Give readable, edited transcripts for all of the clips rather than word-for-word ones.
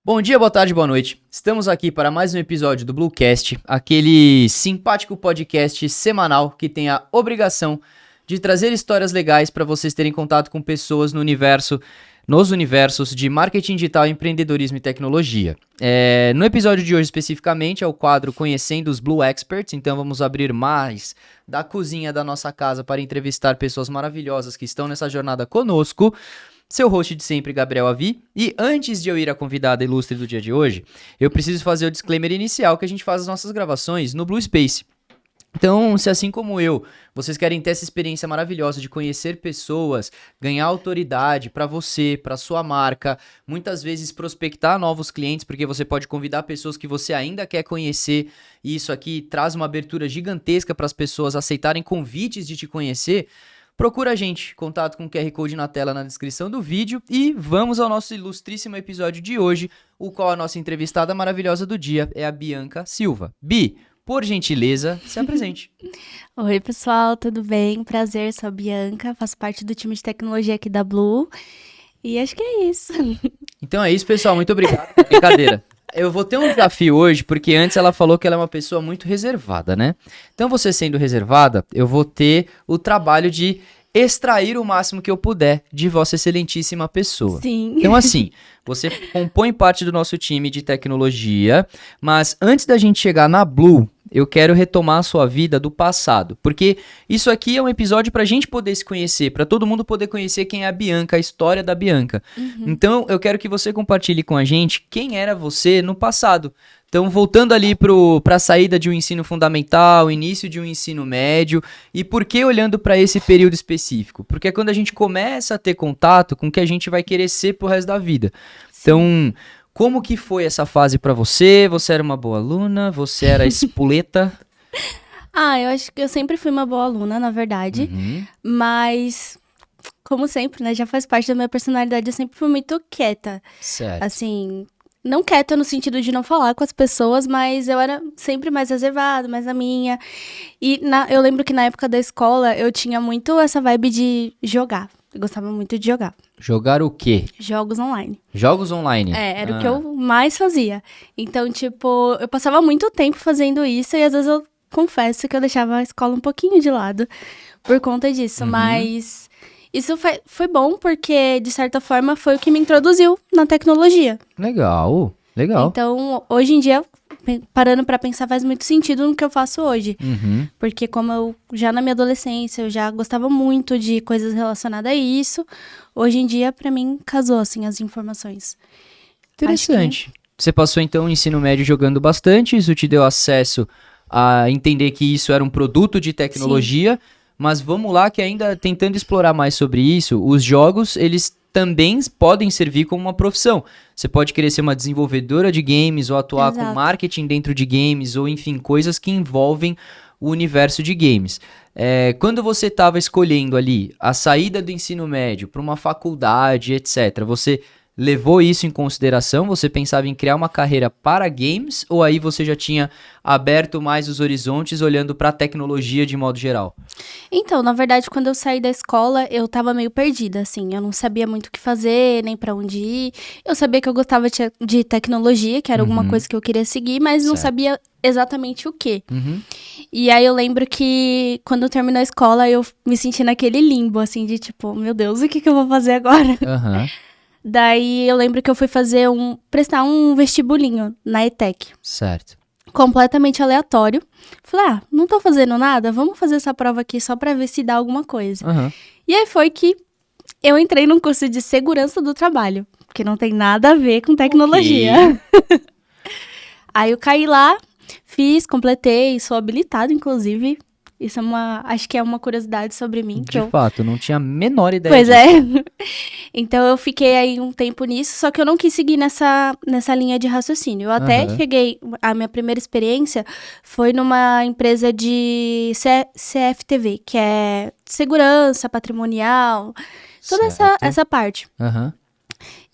Bom dia, boa tarde, boa noite. Estamos aqui para mais um episódio do Bluecast, aquele simpático podcast semanal que tem a obrigação de trazer histórias legais para vocês terem contato com pessoas nos universos de marketing digital, empreendedorismo e tecnologia. No episódio de hoje especificamente é o quadro Conhecendo os Blue Experts, então vamos abrir mais da cozinha da nossa casa para entrevistar pessoas maravilhosas que estão nessa jornada conosco. Seu host de sempre, Gabriel Avi. E antes de eu ir à convidada ilustre do dia de hoje, eu preciso fazer o disclaimer inicial que a gente faz as nossas gravações no Blue Space. Então, se assim como eu, vocês querem ter essa experiência maravilhosa de conhecer pessoas, ganhar autoridade para você, para sua marca, muitas vezes prospectar novos clientes, porque você pode convidar pessoas que você ainda quer conhecer, e isso aqui traz uma abertura gigantesca para as pessoas aceitarem convites de te conhecer. Procura a gente, contato com o QR Code na tela na descrição do vídeo e vamos ao nosso ilustríssimo episódio de hoje, o qual a nossa entrevistada maravilhosa do dia é a Bianca Silva. Bi, por gentileza, se apresente. Oi, pessoal, tudo bem? Prazer, sou a Bianca, faço parte do time de tecnologia aqui da Blue e acho que é isso. Então é isso, pessoal, muito obrigado. Brincadeira. Eu vou ter um desafio hoje, porque antes ela falou que ela é uma pessoa muito reservada, né? Então, você sendo reservada, eu vou ter o trabalho de extrair o máximo que eu puder de vossa excelentíssima pessoa. Sim. Então, assim, você compõe parte do nosso time de tecnologia, mas antes da gente chegar na Blue, eu quero retomar a sua vida do passado, porque isso aqui é um episódio pra gente poder se conhecer, pra todo mundo poder conhecer quem é a Bianca, a história da Bianca. Então, eu quero que você compartilhe com a gente quem era você no passado. Então, voltando ali pra saída de um ensino fundamental, início de um ensino médio, e por que olhando pra esse período específico? Porque é quando a gente começa a ter contato com o que a gente vai querer ser pro resto da vida. Então, como que foi essa fase pra você? Você era uma boa aluna? Você era espoleta? Eu acho que eu sempre fui uma boa aluna, na verdade, mas, como sempre, né, já faz parte da minha personalidade, eu sempre fui muito quieta. Certo. Assim, não quieta no sentido de não falar com as pessoas, mas eu era sempre mais reservada, mais na minha. E eu lembro que na época da escola eu tinha muito essa vibe de jogar. Eu gostava muito de jogar. Jogar o quê? Jogos online. Jogos online? Era o que eu mais fazia. Então, tipo, eu passava muito tempo fazendo isso e às vezes eu confesso que eu deixava a escola um pouquinho de lado por conta disso. Mas isso foi bom porque, de certa forma, foi o que me introduziu na tecnologia. Legal, legal. Então, hoje em dia, parando pra pensar, faz muito sentido no que eu faço hoje. Porque como eu, já na minha adolescência, eu já gostava muito de coisas relacionadas a isso, hoje em dia, pra mim, casou, assim, as informações. Interessante. Você passou, então, o ensino médio jogando bastante, isso te deu acesso a entender que isso era um produto de tecnologia, mas vamos lá que ainda tentando explorar mais sobre isso, os jogos, eles também podem servir como uma profissão. Você pode querer ser uma desenvolvedora de games ou atuar com marketing dentro de games ou, enfim, coisas que envolvem o universo de games. Quando você estava escolhendo ali a saída do ensino médio para uma faculdade, etc., você levou isso em consideração? Você pensava em criar uma carreira para games ou aí você já tinha aberto mais os horizontes olhando para a tecnologia de modo geral? Então, na verdade, quando eu saí da escola, eu tava meio perdida, assim. Eu não sabia muito o que fazer, nem pra onde ir. Eu sabia que eu gostava de tecnologia, que era alguma coisa que eu queria seguir, mas não sabia exatamente o quê. E aí eu lembro que quando eu terminou a escola, eu me senti naquele limbo, assim, de tipo, meu Deus, o que eu vou fazer agora? Daí eu lembro que eu fui prestar um vestibulinho na ETEC. Certo. Completamente aleatório. Falei, não tô fazendo nada, vamos fazer essa prova aqui só pra ver se dá alguma coisa. E aí foi que eu entrei num curso de segurança do trabalho, que não tem nada a ver com tecnologia. Aí eu caí lá, fiz, completei, sou habilitada, inclusive. Isso acho que é uma curiosidade sobre mim. De fato, não tinha a menor ideia disso. Pois é. Então, eu fiquei aí um tempo nisso, só que eu não quis seguir nessa linha de raciocínio. Eu até cheguei, a minha primeira experiência foi numa empresa de CFTV, que é segurança patrimonial, toda essa parte.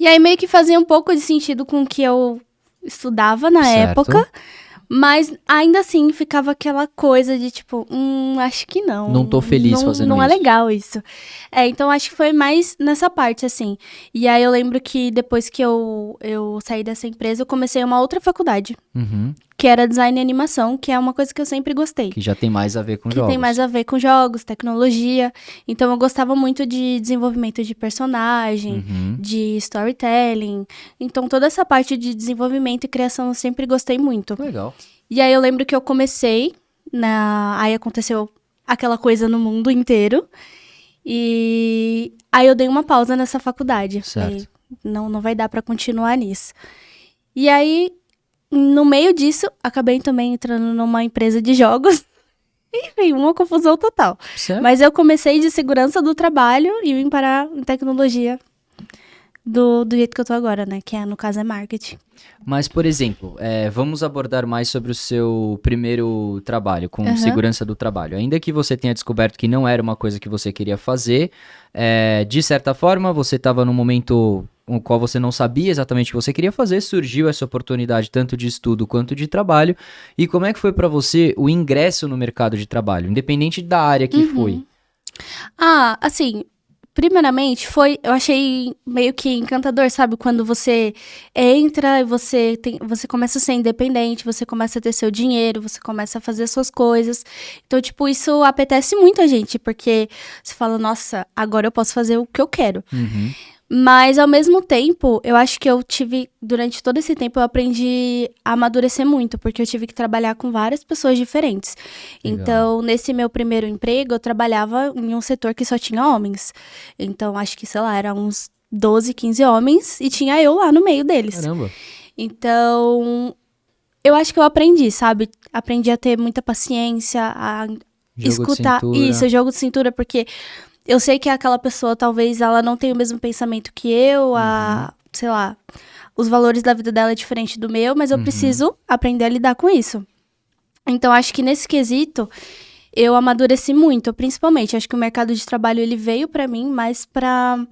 E aí, meio que fazia um pouco de sentido com o que eu estudava na época, Mas ainda assim ficava aquela coisa de tipo, acho que não. Não tô feliz fazendo não isso. Não é legal isso. Então acho que foi mais nessa parte, assim. E aí eu lembro que depois que eu saí dessa empresa, eu comecei uma outra faculdade. Que era design e animação, que é uma coisa que eu sempre gostei. Que já tem mais a ver com que jogos. tem mais a ver com jogos, tecnologia. Então eu gostava muito de desenvolvimento de personagem, de storytelling. Então toda essa parte de desenvolvimento e criação eu sempre gostei muito. Legal. E aí eu lembro que eu comecei, aí aconteceu aquela coisa no mundo inteiro. E aí eu dei uma pausa nessa faculdade. Certo. Falei, não vai dar pra continuar nisso. E aí, no meio disso, acabei também entrando numa empresa de jogos. Enfim, uma confusão total. Certo. Mas eu comecei de segurança do trabalho e vim parar em tecnologia do jeito que eu tô agora, né? Que no caso é marketing. Mas, por exemplo, vamos abordar mais sobre o seu primeiro trabalho, com segurança do trabalho. Ainda que você tenha descoberto que não era uma coisa que você queria fazer, de certa forma, você estava num momento no qual você não sabia exatamente o que você queria fazer, surgiu essa oportunidade tanto de estudo quanto de trabalho. E como é que foi para você o ingresso no mercado de trabalho, independente da área que foi? Assim, primeiramente, eu achei meio que encantador, sabe? Quando você entra e você começa a ser independente, você começa a ter seu dinheiro, você começa a fazer suas coisas. Então, tipo, isso apetece muito a gente, porque você fala, nossa, agora eu posso fazer o que eu quero. Mas, ao mesmo tempo, eu acho que durante todo esse tempo, eu aprendi a amadurecer muito, porque eu tive que trabalhar com várias pessoas diferentes. Legal. Então, nesse meu primeiro emprego, eu trabalhava em um setor que só tinha homens. Então, acho que, sei lá, eram uns 12, 15 homens, e tinha eu lá no meio deles. Caramba. Então, eu acho que eu aprendi, sabe? Aprendi a ter muita paciência, a escutar. Isso, jogo de cintura, porque eu sei que aquela pessoa, talvez, ela não tenha o mesmo pensamento que eu, sei lá, os valores da vida dela é diferente do meu, mas eu preciso aprender a lidar com isso. Então, acho que nesse quesito, eu amadureci muito, principalmente. Acho que o mercado de trabalho, ele veio pra mim mais pra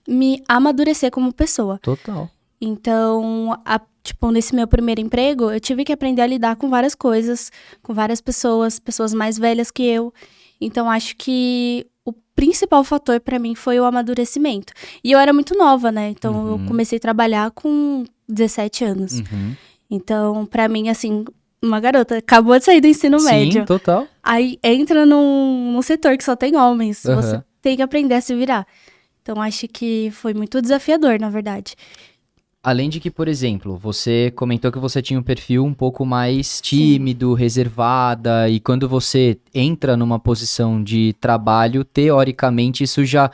me amadurecer como pessoa. Total. Então, tipo, nesse meu primeiro emprego, eu tive que aprender a lidar com várias coisas, com várias pessoas mais velhas que eu. Então, acho que o principal fator pra mim foi o amadurecimento. E eu era muito nova, né? Então, eu comecei a trabalhar com 17 anos. Então, pra mim, assim, uma garota acabou de sair do ensino médio. Sim, total. Aí entra num setor que só tem homens. Você tem que aprender a se virar. Então, acho que foi muito desafiador, na verdade. Além de que, por exemplo, você comentou que você tinha um perfil um pouco mais tímido, reservada, e quando você entra numa posição de trabalho, teoricamente isso já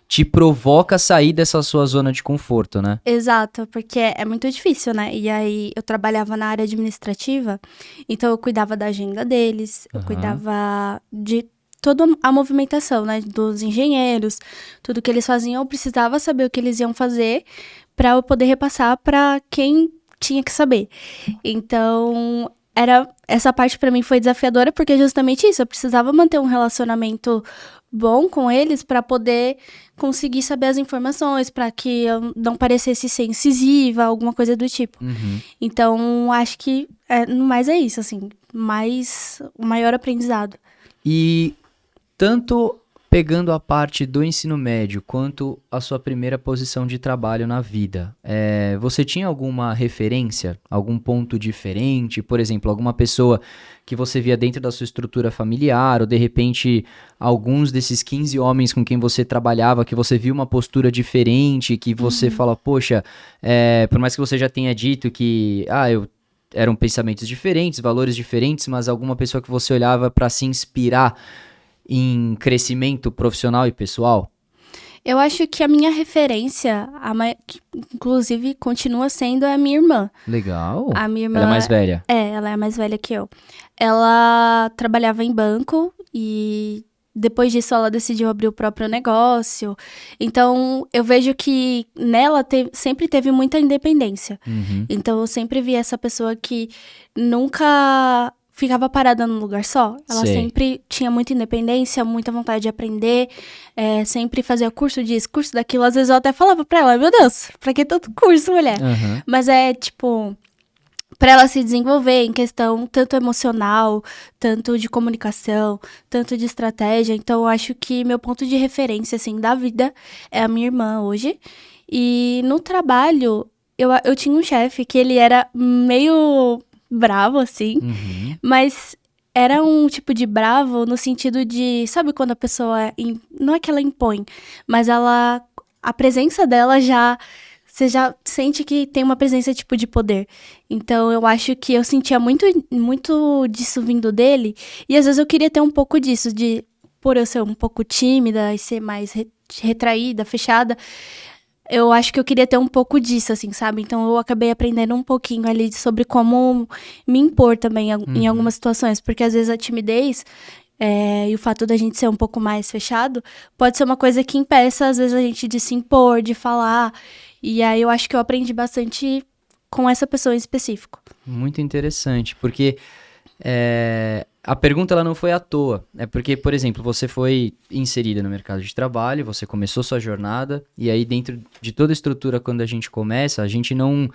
te provoca a sair dessa sua zona de conforto, né? Exato, porque é muito difícil, né? E aí eu trabalhava na área administrativa, então eu cuidava da agenda deles, eu cuidava de toda a movimentação, né? Dos engenheiros, tudo que eles faziam, eu precisava saber o que eles iam fazer para eu poder repassar para quem tinha que saber. Então, essa parte para mim foi desafiadora, porque justamente isso, eu precisava manter um relacionamento bom com eles para poder conseguir saber as informações, para que eu não parecesse ser incisiva, alguma coisa do tipo. Então, acho que mais é isso, assim, o maior aprendizado. E tanto pegando a parte do ensino médio, quanto a sua primeira posição de trabalho na vida, você tinha alguma referência, algum ponto diferente? Por exemplo, alguma pessoa que você via dentro da sua estrutura familiar, ou de repente, alguns desses 15 homens com quem você trabalhava, que você viu uma postura diferente, que você fala, poxa, por mais que você já tenha dito que, eram pensamentos diferentes, valores diferentes, mas alguma pessoa que você olhava para se inspirar em crescimento profissional e pessoal? Eu acho que a minha referência, que inclusive continua sendo a minha irmã. Legal. A minha irmã, ela é mais velha? Ela é mais velha que eu. Ela trabalhava em banco e depois disso ela decidiu abrir o próprio negócio. Então, eu vejo que nela sempre teve muita independência. Então, eu sempre vi essa pessoa que nunca ficava parada num lugar só. Ela sempre tinha muita independência, muita vontade de aprender, sempre fazia curso disso, curso daquilo. Às vezes eu até falava pra ela, meu Deus, pra que tanto curso, mulher? Mas tipo, para ela se desenvolver em questão tanto emocional, tanto de comunicação, tanto de estratégia. Então, eu acho que meu ponto de referência, assim, da vida é a minha irmã hoje. E no trabalho, eu tinha um chefe que ele era meio bravo, assim, mas era um tipo de bravo no sentido de, sabe quando a pessoa, não é que ela impõe, mas a presença dela você já sente que tem uma presença tipo de poder. Então, eu acho que eu sentia muito, muito disso vindo dele. E às vezes eu queria ter um pouco disso, por eu ser um pouco tímida e ser mais retraída, fechada. Eu acho que eu queria ter um pouco disso, assim, sabe? Então, eu acabei aprendendo um pouquinho ali sobre como me impor também em algumas situações. Porque às vezes a timidez e o fato da gente ser um pouco mais fechado pode ser uma coisa que impeça, às vezes, a gente de se impor, de falar. E aí eu acho que eu aprendi bastante com essa pessoa em específico. Muito interessante, porque a pergunta ela não foi à toa. É porque, por exemplo, você foi inserida no mercado de trabalho, você começou sua jornada, e aí dentro de toda a estrutura, quando a gente começa, a gente não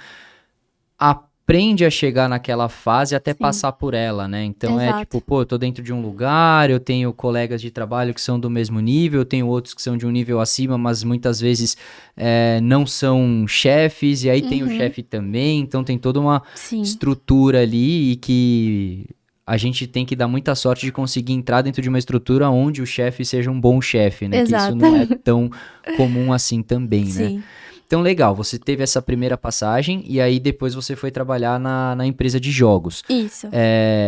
aprende a chegar naquela fase até Sim. passar por ela, né? Então é Exato. tipo, pô, eu tô dentro de um lugar, eu tenho colegas de trabalho que são do mesmo nível, eu tenho outros que são de um nível acima, mas muitas vezes não são chefes, e aí tem o chefe também, então tem toda uma Sim. estrutura ali e que a gente tem que dar muita sorte de conseguir entrar dentro de uma estrutura onde o chefe seja um bom chefe, né? Exato. Que isso não é tão comum assim também, né? Sim. Então, legal, você teve essa primeira passagem e aí depois você foi trabalhar na empresa de jogos. Isso.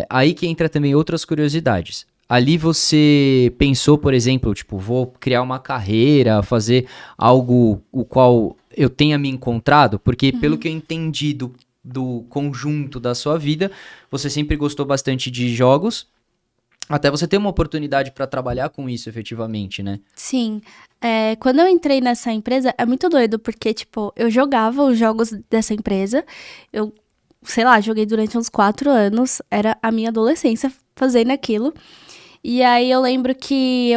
Aí que entra também outras curiosidades. Ali você pensou, por exemplo, tipo, vou criar uma carreira, fazer algo o qual eu tenha me encontrado? Porque pelo que eu entendi do conjunto da sua vida, você sempre gostou bastante de jogos, até você ter uma oportunidade para trabalhar com isso efetivamente, né? Sim. Quando eu entrei nessa empresa, é muito doido, porque, tipo, eu jogava os jogos dessa empresa, eu, sei lá, joguei durante uns 4 anos, era a minha adolescência fazendo aquilo. E aí eu lembro que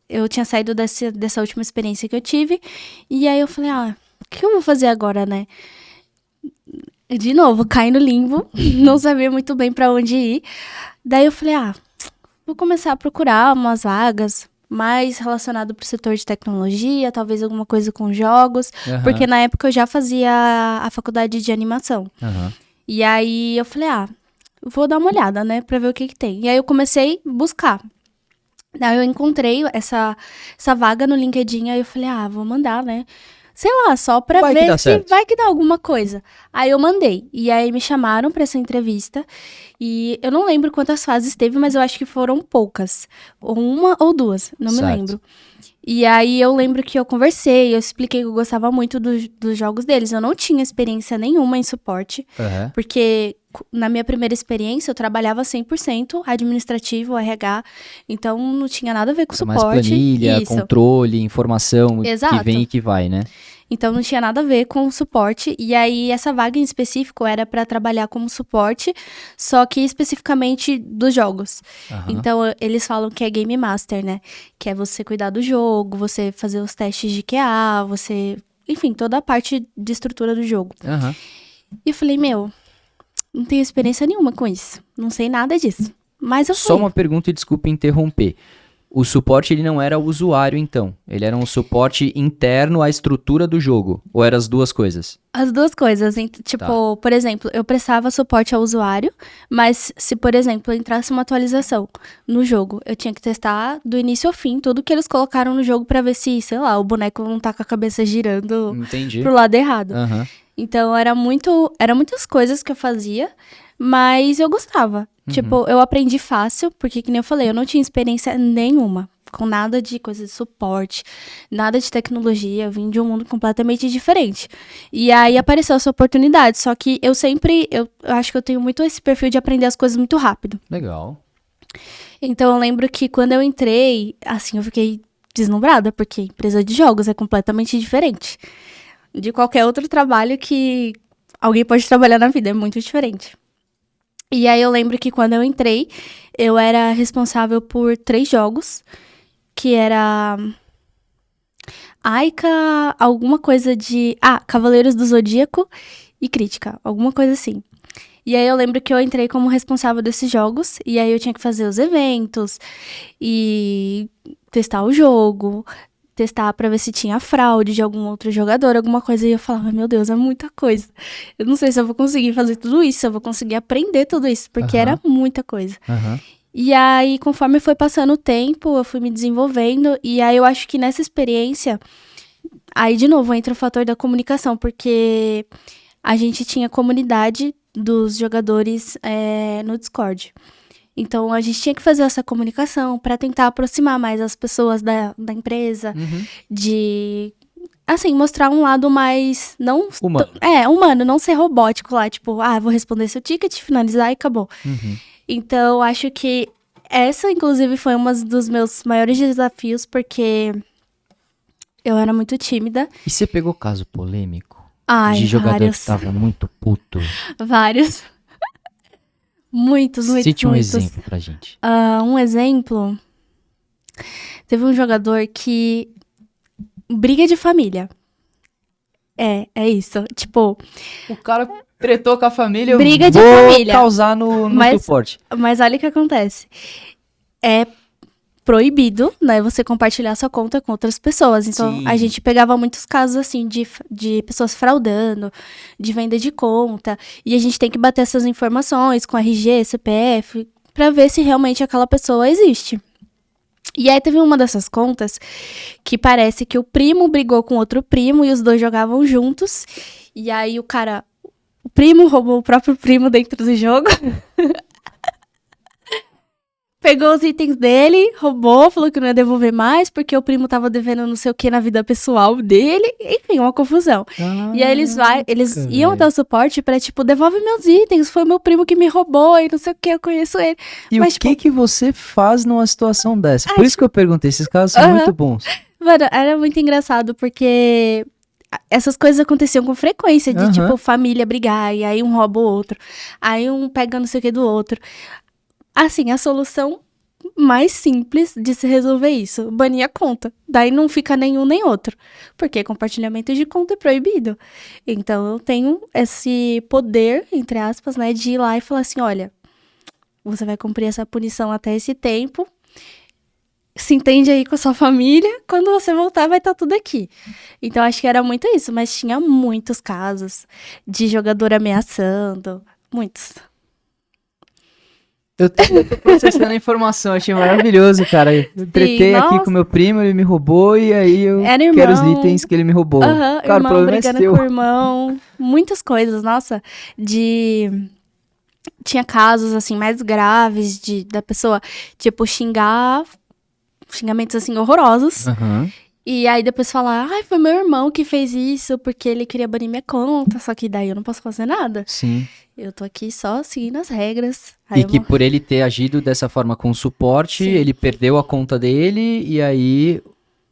eu tinha saído dessa última experiência que eu tive, e aí eu falei, o que eu vou fazer agora, né? De novo, caí no limbo, não sabia muito bem pra onde ir. Daí eu falei, vou começar a procurar umas vagas mais relacionado pro setor de tecnologia, talvez alguma coisa com jogos, porque na época eu já fazia a faculdade de animação. E aí eu falei, vou dar uma olhada, né, pra ver o que tem. E aí eu comecei a buscar. Daí eu encontrei essa vaga no LinkedIn, aí eu falei, vou mandar, né? Sei lá, só pra ver se vai que dá alguma coisa. Aí eu mandei. E aí me chamaram pra essa entrevista. E eu não lembro quantas fases teve, mas eu acho que foram poucas. Ou 1 ou 2, não me lembro. E aí eu lembro que eu conversei, eu expliquei que eu gostava muito dos jogos deles. Eu não tinha experiência nenhuma em suporte, porque na minha primeira experiência eu trabalhava 100% administrativo, RH, então não tinha nada a ver com suporte. Mais planilha, controle, informação. Exato. Que vem e que vai, né? Então não tinha nada a ver com suporte, e aí essa vaga em específico era para trabalhar como suporte, só que especificamente dos jogos. Então eles falam que é Game Master, né? Que é você cuidar do jogo, você fazer os testes de QA, enfim, toda a parte de estrutura do jogo. E eu falei, não tenho experiência nenhuma com isso, não sei nada disso. Mas eu Só uma pergunta e desculpe interromper. O suporte, ele não era o usuário, então? Ele era um suporte interno à estrutura do jogo? Ou eram as duas coisas? As duas coisas. Tipo, por exemplo, eu prestava suporte ao usuário, mas se, por exemplo, entrasse uma atualização no jogo, eu tinha que testar do início ao fim tudo que eles colocaram no jogo pra ver se, sei lá, o boneco não tá com a cabeça girando pro lado errado. Então, eram muitas coisas que eu fazia, mas eu gostava. Tipo, eu aprendi fácil, porque, que nem eu falei, eu não tinha experiência nenhuma com nada de coisa de suporte, nada de tecnologia, eu vim de um mundo completamente diferente. E aí apareceu essa oportunidade, só que eu acho que eu tenho muito esse perfil de aprender as coisas muito rápido. Legal. Então eu lembro que quando eu entrei, assim, eu fiquei deslumbrada, porque empresa de jogos é completamente diferente de qualquer outro trabalho que alguém pode trabalhar na vida, é muito diferente. E aí eu lembro que quando eu entrei, eu era responsável por 3 jogos, que era Aika, alguma coisa de... Cavaleiros do Zodíaco e Crítica, alguma coisa assim. E aí eu lembro que eu entrei como responsável desses jogos, e aí eu tinha que fazer os eventos, e testar o jogo, testar pra ver se tinha fraude de algum outro jogador, alguma coisa, e eu falava, meu Deus, é muita coisa. Eu não sei se eu vou conseguir fazer tudo isso, se eu vou conseguir aprender tudo isso, porque era muita coisa. E aí, conforme foi passando o tempo, eu fui me desenvolvendo, e aí eu acho que nessa experiência, aí de novo entra o fator da comunicação, porque a gente tinha comunidade dos jogadores no Discord. Então, a gente tinha que fazer essa comunicação para tentar aproximar mais as pessoas da empresa, de, assim, mostrar um lado mais, não... Humano. Humano, não ser robótico lá, tipo, vou responder seu ticket, finalizar e acabou. Então, acho que essa, inclusive, foi um dos meus maiores desafios, porque eu era muito tímida. E você pegou caso polêmico? Ai, de jogador vários. que tava muito puto? Vários. Muitos. Cite um exemplo pra gente. Um exemplo... Teve um jogador que... Briga de família. É isso. Tipo... O cara tretou com a família, briga de vou família. causar no suporte. Mas olha o que acontece. É proibido, né, você compartilhar sua conta com outras pessoas. Então, a gente pegava muitos casos, assim, de pessoas fraudando, de venda de conta, e a gente tem que bater essas informações com RG, CPF, pra ver se realmente aquela pessoa existe. E aí teve uma dessas contas que parece que o primo brigou com outro primo e os dois jogavam juntos, e aí o primo roubou o próprio primo dentro do jogo. Pegou os itens dele, roubou, falou que não ia devolver mais, porque o primo tava devendo não sei o que na vida pessoal dele. Enfim, uma confusão. E aí eles iam até o suporte pra, tipo, devolve meus itens, foi meu primo que me roubou e não sei o que, eu conheço ele. E mas, o que você faz numa situação dessa? Por isso que eu perguntei, esses casos são muito bons. Mano, era muito engraçado, porque essas coisas aconteciam com frequência, de, tipo, família brigar, e aí um rouba o outro, aí um pega não sei o que do outro. Assim, a solução mais simples de se resolver isso, banir a conta. Daí não fica nenhum nem outro. Porque compartilhamento de conta é proibido. Então, eu tenho esse poder, entre aspas, né, de ir lá e falar assim, olha, você vai cumprir essa punição até esse tempo, se entende aí com a sua família, quando você voltar vai estar tudo aqui. Então, acho que era muito isso, mas tinha muitos casos de jogador ameaçando, muitos. Eu tô processando a informação, achei maravilhoso, cara. Eu tretei aqui com meu primo, ele me roubou e aí eu quero os itens que ele me roubou. Cara, irmão, o problema brigando com o irmão, muitas coisas, nossa, tinha casos, assim, mais graves da pessoa, tipo, xingamentos, assim, horrorosos. E aí depois falar, foi meu irmão que fez isso porque ele queria banir minha conta, só que daí eu não posso fazer nada. Sim. Eu tô aqui só seguindo as regras. E que por ele ter agido dessa forma com o suporte, ele perdeu a conta dele e aí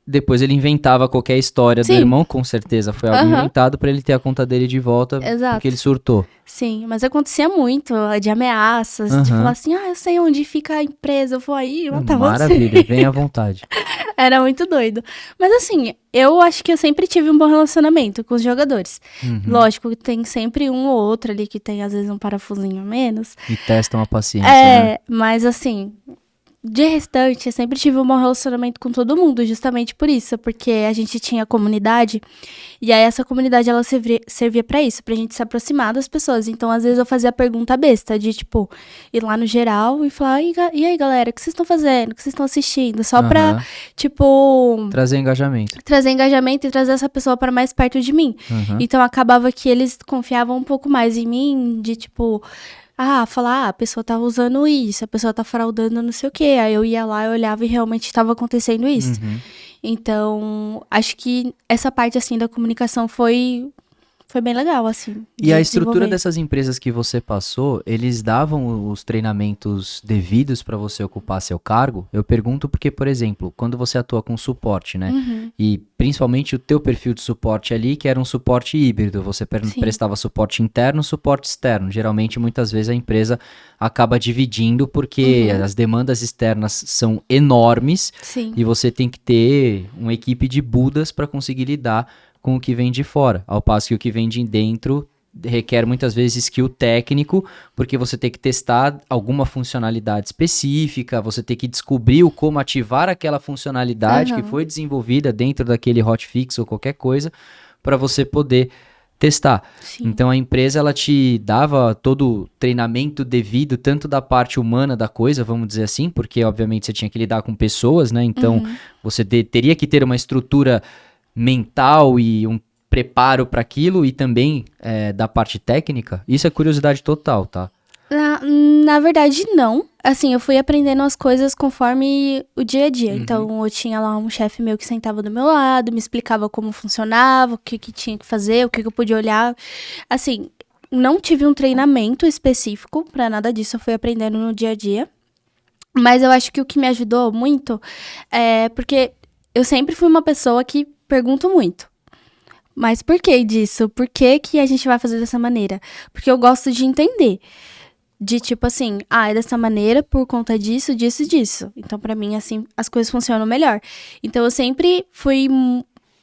depois ele inventava qualquer história do irmão, com certeza foi algo inventado pra ele ter a conta dele de volta, porque ele surtou. Sim, mas acontecia muito de ameaças, de falar assim, eu sei onde fica a empresa, eu vou aí matar você. Maravilha, vem à vontade. Era muito doido. Mas assim, eu acho que eu sempre tive um bom relacionamento com os jogadores. Lógico que tem sempre um ou outro ali que tem, às vezes, um parafusinho a menos. E testam a paciência, né? Mas assim, de restante, eu sempre tive um bom relacionamento com todo mundo, justamente por isso, porque a gente tinha comunidade, e aí essa comunidade, ela servia pra isso, pra gente se aproximar das pessoas. Então, às vezes, eu fazia pergunta besta, de, tipo, ir lá no geral e falar, e aí, galera, o que vocês estão fazendo? O que vocês estão assistindo? Só pra, tipo... Trazer engajamento e trazer essa pessoa pra mais perto de mim. Então, acabava que eles confiavam um pouco mais em mim, de, tipo... falar, a pessoa tá usando isso, a pessoa tá fraudando não sei o quê. Aí eu ia lá, eu olhava e realmente estava acontecendo isso. Então, acho que essa parte, assim, da comunicação foi bem legal, assim. E a estrutura dessas empresas que você passou, eles davam os treinamentos devidos para você ocupar seu cargo? Eu pergunto porque, por exemplo, quando você atua com suporte, né? E principalmente o teu perfil de suporte ali, que era um suporte híbrido, você prestava suporte interno, suporte externo. Geralmente, muitas vezes, a empresa acaba dividindo porque as demandas externas são enormes e você tem que ter uma equipe de budas para conseguir lidar com o que vem de fora, ao passo que o que vem de dentro requer muitas vezes skill técnico, porque você tem que testar alguma funcionalidade específica, você tem que descobrir como ativar aquela funcionalidade que foi desenvolvida dentro daquele hotfix ou qualquer coisa, para você poder testar. Sim. Então a empresa ela te dava todo o treinamento devido, tanto da parte humana da coisa, vamos dizer assim, porque obviamente você tinha que lidar com pessoas, né? Então você teria que ter uma estrutura mental e um preparo para aquilo, e também da parte técnica. Isso é curiosidade total, tá? Na verdade, não. Assim, eu fui aprendendo as coisas conforme o dia a dia. Então, eu tinha lá um chefe meu que sentava do meu lado, me explicava como funcionava, o que tinha que fazer, o que eu podia olhar. Assim, não tive um treinamento específico pra nada disso, eu fui aprendendo no dia a dia. Mas eu acho que o que me ajudou muito é porque eu sempre fui uma pessoa que pergunto muito. Mas por que disso? Por que a gente vai fazer dessa maneira? Porque eu gosto de entender. De tipo assim, é dessa maneira por conta disso, disso e disso. Então, pra mim, assim, as coisas funcionam melhor. Então, eu sempre fui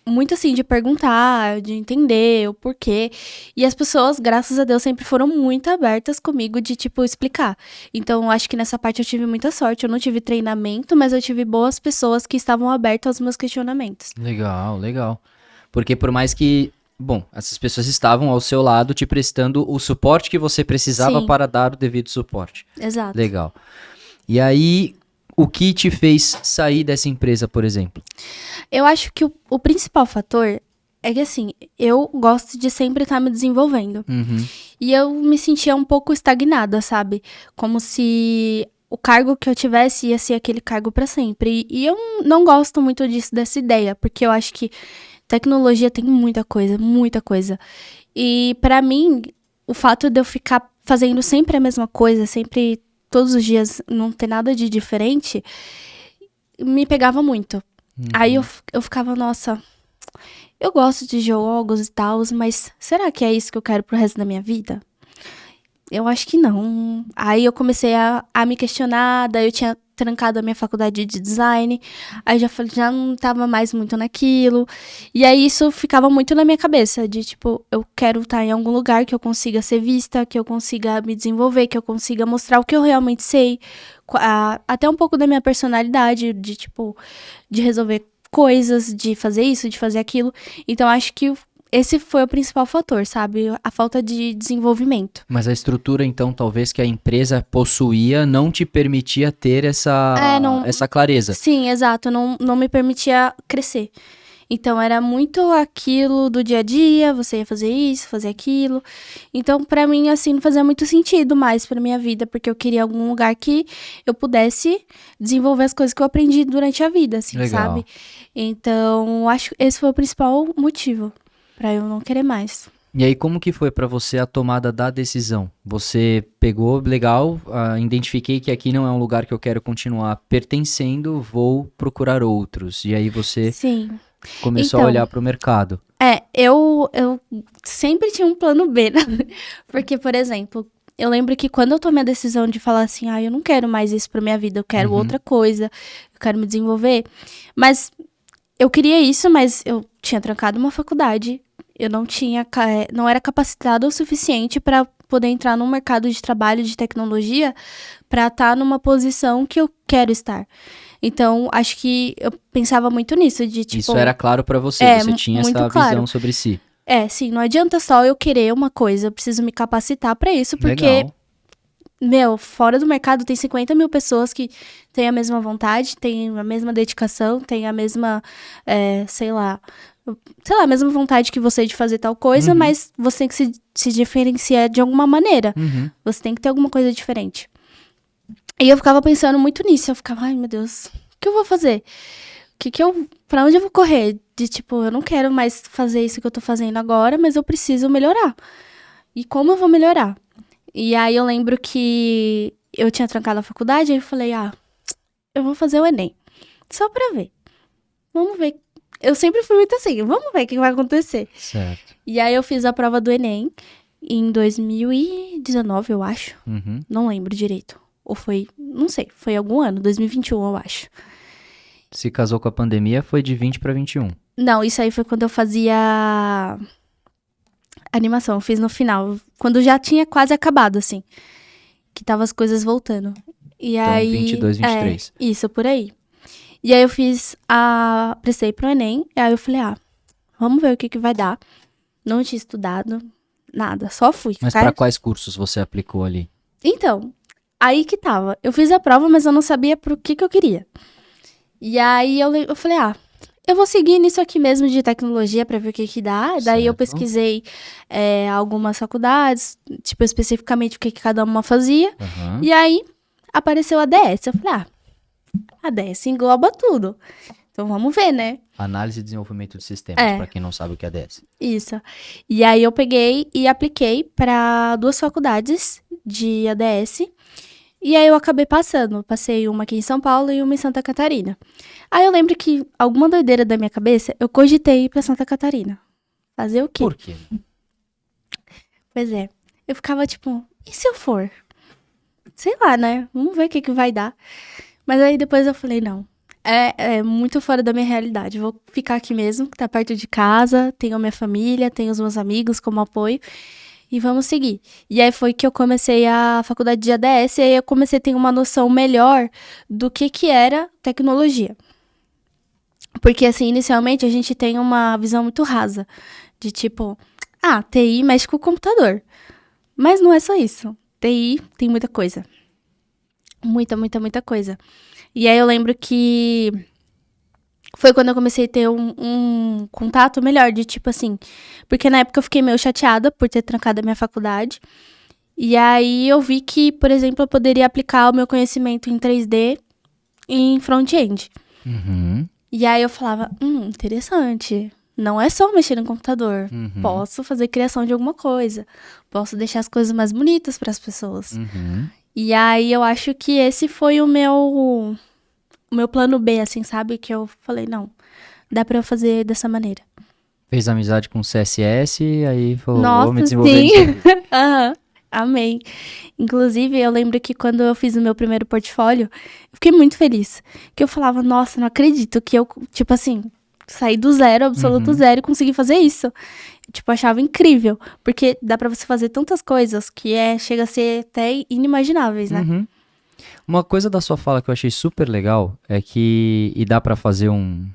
muito assim, de perguntar, de entender o porquê. E as pessoas, graças a Deus, sempre foram muito abertas comigo de, tipo, explicar. Então, eu acho que nessa parte eu tive muita sorte. Eu não tive treinamento, mas eu tive boas pessoas que estavam abertas aos meus questionamentos. Legal, legal. Porque por mais que, bom, essas pessoas estavam ao seu lado te prestando o suporte que você precisava Sim. para dar o devido suporte. Exato. Legal. E aí, o que te fez sair dessa empresa, por exemplo? Eu acho que o principal fator é que, assim, eu gosto de sempre estar me desenvolvendo. E eu me sentia um pouco estagnada, sabe? Como se o cargo que eu tivesse ia ser aquele cargo para sempre. E eu não gosto muito disso, dessa ideia, porque eu acho que tecnologia tem muita coisa, muita coisa. E pra mim, o fato de eu ficar fazendo sempre a mesma coisa, sempre, todos os dias, não ter nada de diferente, me pegava muito. Aí eu ficava, nossa, eu gosto de jogos e tal, mas será que é isso que eu quero pro resto da minha vida? Eu acho que não. Aí eu comecei a me questionar, daí eu tinha trancado a minha faculdade de design, aí já não tava mais muito naquilo, e aí isso ficava muito na minha cabeça, de tipo, eu quero estar em algum lugar que eu consiga ser vista, que eu consiga me desenvolver, que eu consiga mostrar o que eu realmente sei, até um pouco da minha personalidade, de tipo, de resolver coisas, de fazer isso, de fazer aquilo. Então acho que esse foi o principal fator, sabe? A falta de desenvolvimento. Mas a estrutura, então, talvez que a empresa possuía, não te permitia ter essa clareza. Sim, exato. Não me permitia crescer. Então, era muito aquilo do dia a dia, você ia fazer isso, fazer aquilo. Então, pra mim, assim, não fazia muito sentido mais pra minha vida, porque eu queria algum lugar que eu pudesse desenvolver as coisas que eu aprendi durante a vida, assim, Legal. sabe? Então, acho que esse foi o principal motivo pra eu não querer mais. E aí, como que foi pra você a tomada da decisão? Você pegou, legal, identifiquei que aqui não é um lugar que eu quero continuar pertencendo, vou procurar outros. E aí você Sim. começou a olhar pro mercado. Eu sempre tinha um plano B, né? Porque, por exemplo, eu lembro que quando eu tomei a decisão de falar assim, eu não quero mais isso pra minha vida, eu quero outra coisa, eu quero me desenvolver. Mas eu queria isso, mas eu tinha trancado uma faculdade, eu não era capacitada o suficiente pra poder entrar num mercado de trabalho de tecnologia pra estar numa posição que eu quero estar. Então, acho que eu pensava muito nisso, de tipo... Isso era claro pra você, você tinha muito essa claro. visão sobre si. Sim, não adianta só eu querer uma coisa, eu preciso me capacitar pra isso, porque, Legal. fora do mercado tem 50 mil pessoas que têm a mesma vontade, têm a mesma dedicação, têm a mesma, a mesma vontade que você de fazer tal coisa, mas você tem que se diferenciar de alguma maneira. Você tem que ter alguma coisa diferente. E eu ficava pensando muito nisso, eu ficava, ai meu Deus, o que eu vou fazer? Pra onde eu vou correr? De tipo, eu não quero mais fazer isso que eu tô fazendo agora, mas eu preciso melhorar. E como eu vou melhorar? E aí eu lembro que eu tinha trancado a faculdade, aí eu falei, eu vou fazer o Enem. Só pra ver. Vamos ver. Eu sempre fui muito assim, vamos ver o que vai acontecer. Certo. E aí eu fiz a prova do Enem em 2019, eu acho. Não lembro direito. Ou foi, não sei, foi algum ano, 2021, eu acho. Se casou com a pandemia, foi de 20 para 21. Não, isso aí foi quando eu fazia Animação, eu fiz no final, quando já tinha quase acabado, assim. Que tava as coisas voltando. E Então, aí... 22, 23. Isso, por aí. E aí eu prestei pro Enem, e aí eu falei, vamos ver o que vai dar. Não tinha estudado, nada, só fui. Mas pra quais cursos você aplicou ali? Então, aí que tava. Eu fiz a prova, mas eu não sabia pro que eu queria. E aí eu falei, eu vou seguir nisso aqui mesmo de tecnologia pra ver o que dá. Daí eu Certo. pesquisei algumas faculdades, tipo, especificamente o que cada uma fazia. Aham. E aí apareceu a ADS. Eu falei, a ADS engloba tudo. Então vamos ver, né? Análise e desenvolvimento de sistemas, pra quem não sabe o que é ADS. Isso. E aí eu peguei e apliquei para 2 faculdades de ADS. E aí eu acabei passando. Passei uma aqui em São Paulo e uma em Santa Catarina. Aí eu lembro que alguma doideira da minha cabeça, eu cogitei ir pra Santa Catarina. Fazer o quê? Por quê? Pois é. Eu ficava tipo, e se eu for? Sei lá, né? Vamos ver o que vai dar. Mas aí depois eu falei, não. É muito fora da minha realidade. Vou ficar aqui mesmo, que tá perto de casa. Tenho a minha família, tenho os meus amigos como apoio. E vamos seguir. E aí foi que eu comecei a faculdade de ADS. E aí eu comecei a ter uma noção melhor do que era tecnologia. Porque, assim, inicialmente a gente tem uma visão muito rasa. De tipo, TI mexe com o computador. Mas não é só isso. TI tem muita coisa. Muita, muita, muita coisa. E aí eu lembro que foi quando eu comecei a ter um contato melhor, de tipo assim... Porque na época eu fiquei meio chateada por ter trancado a minha faculdade. E aí eu vi que, por exemplo, eu poderia aplicar o meu conhecimento em 3D em front-end. Uhum. E aí eu falava, interessante. Não é só mexer no computador. Uhum. Posso fazer criação de alguma coisa. Posso deixar as coisas mais bonitas para as pessoas. Uhum. E aí eu acho que esse foi o meu plano B, assim, sabe? Que eu falei, não, dá pra eu fazer dessa maneira. Fez amizade com o CSS, aí falou, Nossa, vou me desenvolver sim. nisso aqui. Aham, amei. Inclusive, eu lembro que quando eu fiz o meu primeiro portfólio, eu fiquei muito feliz. Que eu falava, nossa, não acredito que eu, tipo assim, saí do zero, absoluto zero, e consegui fazer isso. Tipo, achava incrível. Porque dá pra você fazer tantas coisas que chega a ser até inimagináveis, né? Uhum. Uma coisa da sua fala que eu achei super legal é que, e dá pra fazer um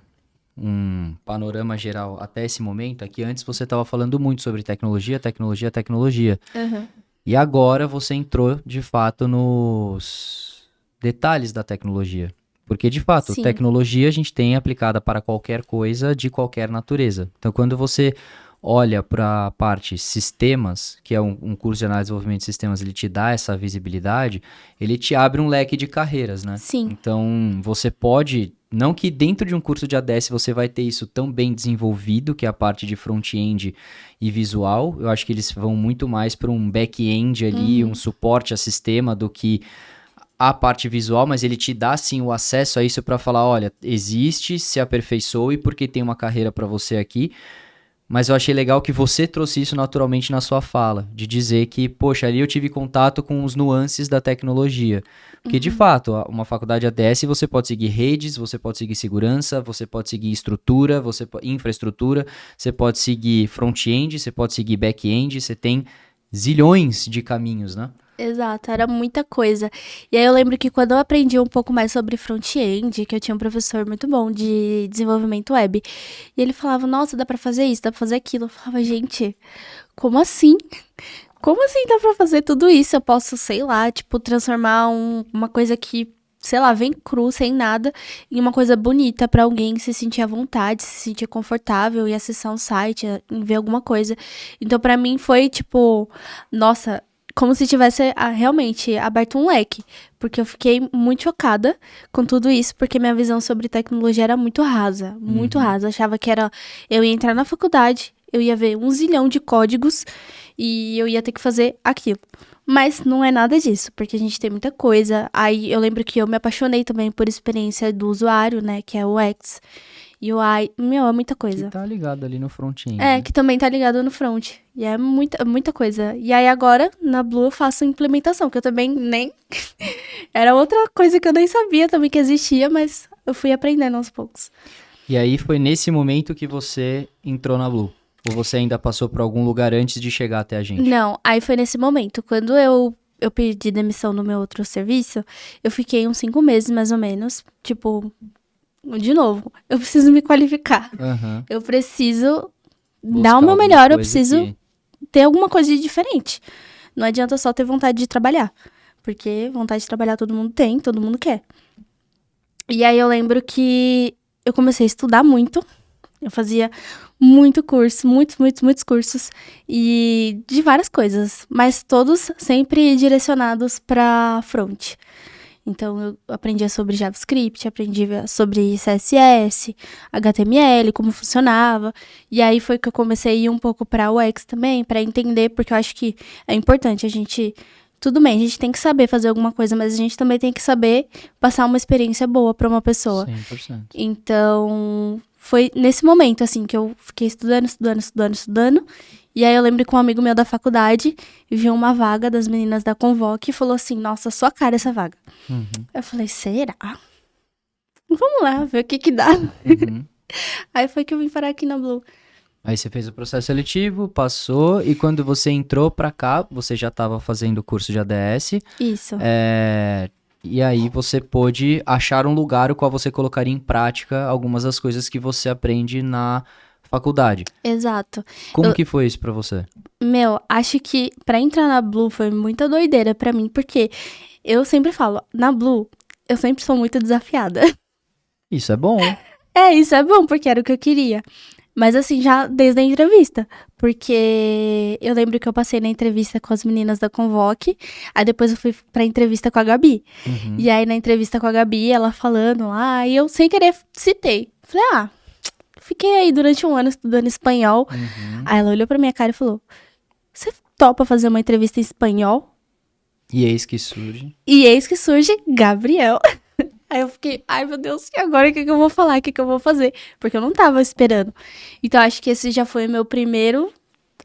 panorama geral até esse momento, é que antes você estava falando muito sobre tecnologia. Uhum. E agora você entrou, de fato, nos detalhes da tecnologia. Porque, de fato, Sim. tecnologia a gente tem aplicada para qualquer coisa de qualquer natureza. Então, quando você olha para a parte sistemas, que é um curso de análise e desenvolvimento de sistemas, ele te dá essa visibilidade, ele te abre um leque de carreiras, né? Sim. Então, você pode... Não que dentro de um curso de ADS você vai ter isso tão bem desenvolvido, que é a parte de front-end e visual. Eu acho que eles vão muito mais para um back-end ali, um suporte a sistema do que a parte visual, mas ele te dá sim o acesso a isso para falar, olha, existe, se aperfeiçoe porque tem uma carreira para você aqui. Mas eu achei legal que você trouxe isso naturalmente na sua fala, de dizer que, poxa, ali eu tive contato com os nuances da tecnologia. Porque, de fato, uma faculdade ADS você pode seguir redes, você pode seguir segurança, você pode seguir estrutura, infraestrutura, você pode seguir front-end, você pode seguir back-end, você tem zilhões de caminhos, né? Exato, era muita coisa. E aí eu lembro que quando eu aprendi um pouco mais sobre front-end, que eu tinha um professor muito bom de desenvolvimento web, e ele falava, nossa, dá pra fazer isso, dá pra fazer aquilo. Eu falava, gente, como assim? Como assim dá pra fazer tudo isso? Eu posso, sei lá, tipo, transformar uma coisa que, sei lá, vem cru, sem nada, em uma coisa bonita pra alguém se sentir à vontade, se sentir confortável e acessar um site, ver alguma coisa. Então, pra mim, foi, tipo, nossa... Como se tivesse realmente aberto um leque. Porque eu fiquei muito chocada com tudo isso, porque minha visão sobre tecnologia era muito rasa. Muito rasa. Eu achava que eu ia entrar na faculdade, eu ia ver 1 zilhão de códigos e eu ia ter que fazer aquilo. Mas não é nada disso, porque a gente tem muita coisa. Aí eu lembro que eu me apaixonei também por experiência do usuário, né? Que é o UX. UI, é muita coisa. Que tá ligado ali no front-end. Que também tá ligado no front. E é muita, muita coisa. E aí agora, na Blue, eu faço implementação, que eu também nem... Era outra coisa que eu nem sabia também que existia, mas eu fui aprendendo aos poucos. E aí foi nesse momento que você entrou na Blue. Ou você ainda passou por algum lugar antes de chegar até a gente? Não, aí foi nesse momento. Quando eu pedi demissão no meu outro serviço, eu fiquei uns 5 meses, mais ou menos. Tipo, de novo, eu preciso me qualificar. Aham. Eu preciso Buscar dar o meu alguma melhor, eu coisa preciso que- ter alguma coisa de diferente. Não adianta só ter vontade de trabalhar. Porque vontade de trabalhar todo mundo tem, todo mundo quer. E aí eu lembro que eu comecei a estudar muito. Eu fazia muito curso, muitos cursos. E de várias coisas. Mas todos sempre direcionados para front. Então, eu aprendia sobre JavaScript, aprendia sobre CSS, HTML, como funcionava. E aí foi que eu comecei a ir um pouco para UX também, para entender, porque eu acho que é importante a gente. Tudo bem, a gente tem que saber fazer alguma coisa, mas a gente também tem que saber passar uma experiência boa para uma pessoa. 100%. Então, foi nesse momento, assim, que eu fiquei estudando. E aí eu lembro que um amigo meu da faculdade viu uma vaga das meninas da Convoque e falou assim, nossa, sua cara essa vaga. Uhum. Eu falei, será? Vamos lá, ver o que dá. Uhum. Aí foi que eu vim parar aqui na Blue. Aí você fez o processo seletivo, passou, e quando você entrou pra cá, você já estava fazendo o curso de ADS, Isso, e aí você pôde achar um lugar o qual você colocaria em prática algumas das coisas que você aprende na faculdade. exato. Como que foi isso pra você? Meu, acho que pra entrar na Blue foi muita doideira pra mim, porque eu sempre falo, na Blue, eu sempre sou muito desafiada. Isso é bom. Isso é bom, porque era o que eu queria. Mas assim, já desde a entrevista. Porque eu lembro que eu passei na entrevista com as meninas da Convoque. Aí depois eu fui pra entrevista com a Gabi. Uhum. E aí na entrevista com a Gabi, ela falando lá, e eu sem querer citei. Falei, fiquei aí durante um ano estudando espanhol. Uhum. Aí ela olhou pra minha cara e falou, você topa fazer uma entrevista em espanhol? E eis que surge. E eis que surge Gabriel. Aí eu fiquei, ai meu Deus, e agora o que eu vou falar? O que eu vou fazer? Porque eu não tava esperando. Então acho que esse já foi o meu primeiro,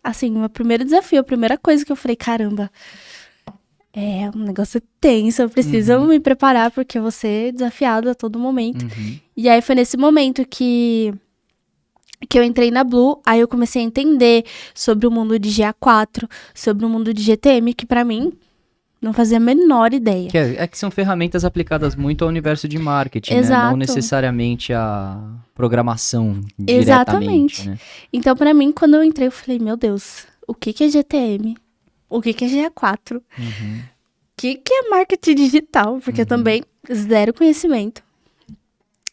assim, meu primeiro desafio, a primeira coisa que eu falei, caramba, um negócio tenso, eu preciso me preparar porque eu vou ser desafiado a todo momento. Uhum. E aí foi nesse momento que eu entrei na Blue, aí eu comecei a entender sobre o mundo de GA4, sobre o mundo de GTM, que pra mim não fazia a menor ideia. Que são ferramentas aplicadas muito ao universo de marketing, né? Exato. Não necessariamente a programação Exatamente. diretamente, né? Então, pra mim, quando eu entrei, eu falei, meu Deus, o que é GTM? O que é GA4? Uhum. O que é marketing digital? Porque eu também, zero conhecimento.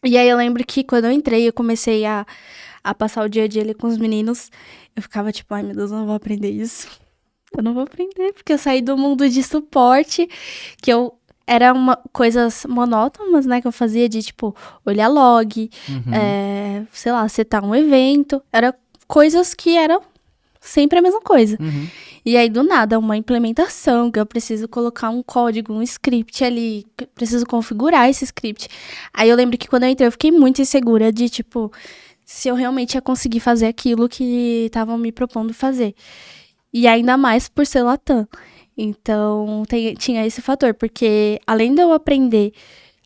E aí, eu lembro que quando eu entrei, eu comecei a passar o dia a dia ali com os meninos. Eu ficava tipo, ai, meu Deus, eu não vou aprender isso. Eu não vou aprender, porque eu saí do mundo de suporte, que eu... Era coisas monótonas, né, que eu fazia de, tipo, olhar log, sei lá, setar um evento. Era coisas que eram sempre a mesma coisa. Uhum. E aí, do nada, uma implementação, que eu preciso colocar um código, um script ali, que eu preciso configurar esse script. Aí eu lembro que quando eu entrei, eu fiquei muito insegura de, tipo, se eu realmente ia conseguir fazer aquilo que estavam me propondo fazer. E ainda mais por ser Latam. Então, tinha esse fator, porque além de eu aprender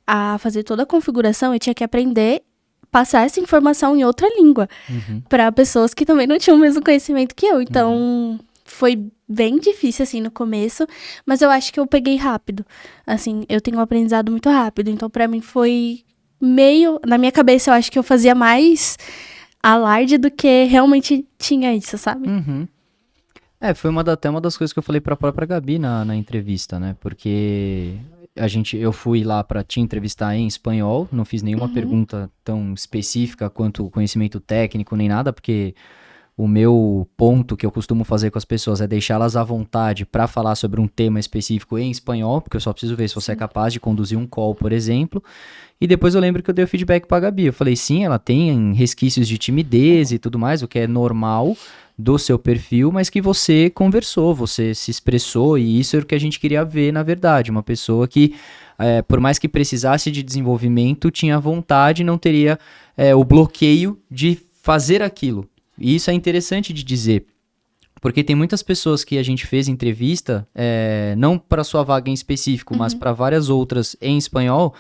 a fazer toda a configuração, eu tinha que aprender passar essa informação em outra língua para pessoas que também não tinham o mesmo conhecimento que eu. Então, foi bem difícil, assim, no começo, mas eu acho que eu peguei rápido. Assim, eu tenho um aprendizado muito rápido, então para mim foi meio... Na minha cabeça, eu acho que eu fazia mais alarde do que realmente tinha isso, sabe? Uhum. Foi até uma das coisas que eu falei pra própria Gabi na entrevista, né? Porque eu fui lá pra te entrevistar em espanhol, não fiz nenhuma pergunta tão específica quanto o conhecimento técnico, nem nada, porque o meu ponto que eu costumo fazer com as pessoas é deixá-las à vontade pra falar sobre um tema específico em espanhol, porque eu só preciso ver se você é capaz de conduzir um call, por exemplo. E depois eu lembro que eu dei o feedback pra Gabi. Eu falei, sim, ela tem resquícios de timidez e tudo mais, o que é normal do seu perfil, mas que você conversou, você se expressou, e isso era o que a gente queria ver, na verdade. Uma pessoa que, por mais que precisasse de desenvolvimento, tinha vontade e não teria o bloqueio de fazer aquilo. E isso é interessante de dizer, porque tem muitas pessoas que a gente fez entrevista, não para sua vaga em específico, mas para várias outras em espanhol,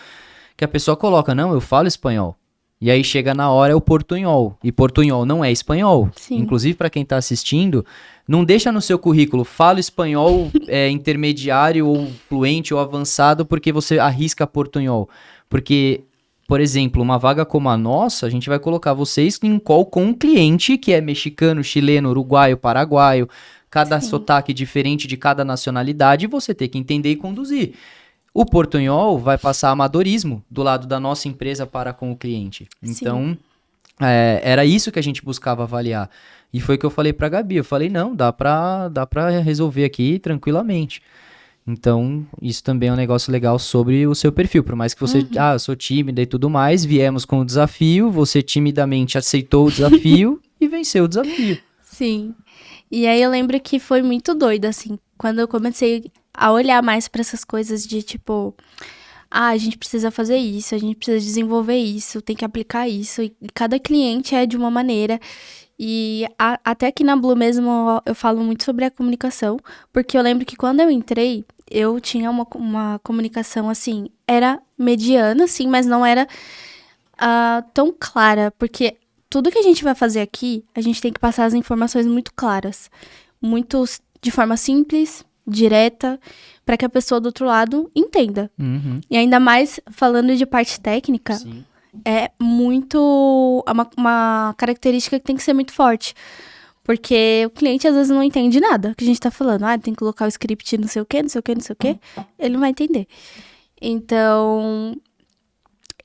que a pessoa coloca, não, eu falo espanhol. E aí chega na hora é o portunhol. E portunhol não é espanhol. Sim. Inclusive, para quem tá assistindo, não deixa no seu currículo, fala espanhol intermediário ou fluente ou avançado, porque você arrisca portunhol. Porque, por exemplo, uma vaga como a nossa, a gente vai colocar vocês em call com um cliente que é mexicano, chileno, uruguaio, paraguaio, cada sotaque diferente de cada nacionalidade, e você tem que entender e conduzir. O portunhol vai passar amadorismo do lado da nossa empresa para com o cliente. Então, era isso que a gente buscava avaliar. E foi o que eu falei pra Gabi. Eu falei, não, dá pra resolver aqui tranquilamente. Então, isso também é um negócio legal sobre o seu perfil. Por mais que você, eu sou tímida e tudo mais, viemos com o desafio, você timidamente aceitou o desafio e venceu o desafio. Sim. E aí eu lembro que foi muito doido, assim, quando eu comecei a olhar mais pra essas coisas de tipo, a gente precisa fazer isso, a gente precisa desenvolver isso, tem que aplicar isso, e cada cliente é de uma maneira. E até aqui na Blue mesmo eu falo muito sobre a comunicação, porque eu lembro que quando eu entrei, eu tinha uma comunicação assim, era mediana, assim, mas não era tão clara, porque tudo que a gente vai fazer aqui, a gente tem que passar as informações muito claras, muito de forma simples, direta, para que a pessoa do outro lado entenda. Uhum. E ainda mais falando de parte técnica, Sim. é muito uma característica que tem que ser muito forte. Porque o cliente às vezes não entende nada que a gente tá falando. Tem que colocar o script não sei o quê, não sei o quê, não sei o quê. Ele não vai entender. Então,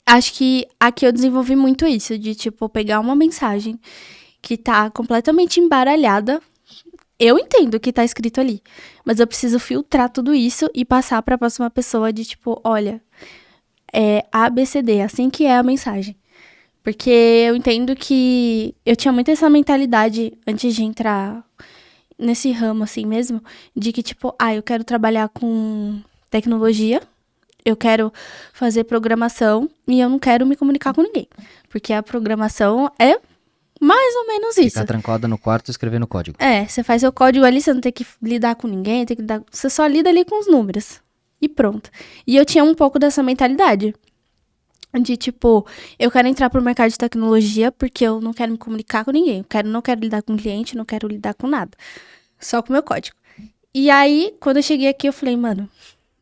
acho que aqui eu desenvolvi muito isso, de tipo, pegar uma mensagem que tá completamente embaralhada. Eu entendo o que tá escrito ali, mas eu preciso filtrar tudo isso e passar pra próxima pessoa de tipo, olha, é ABCD, assim que é a mensagem. Porque eu entendo que eu tinha muito essa mentalidade antes de entrar nesse ramo assim mesmo, de que tipo, eu quero trabalhar com tecnologia, eu quero fazer programação e eu não quero me comunicar com ninguém. Porque a programação é mais ou menos isso. Ficar trancada no quarto escrevendo código. Você faz seu código ali, você não tem que lidar com ninguém, você só lida ali com os números. E pronto. E eu tinha um pouco dessa mentalidade. De tipo, eu quero entrar pro mercado de tecnologia porque eu não quero me comunicar com ninguém. Não quero lidar com cliente, não quero lidar com nada. Só com o meu código. E aí, quando eu cheguei aqui, eu falei, mano,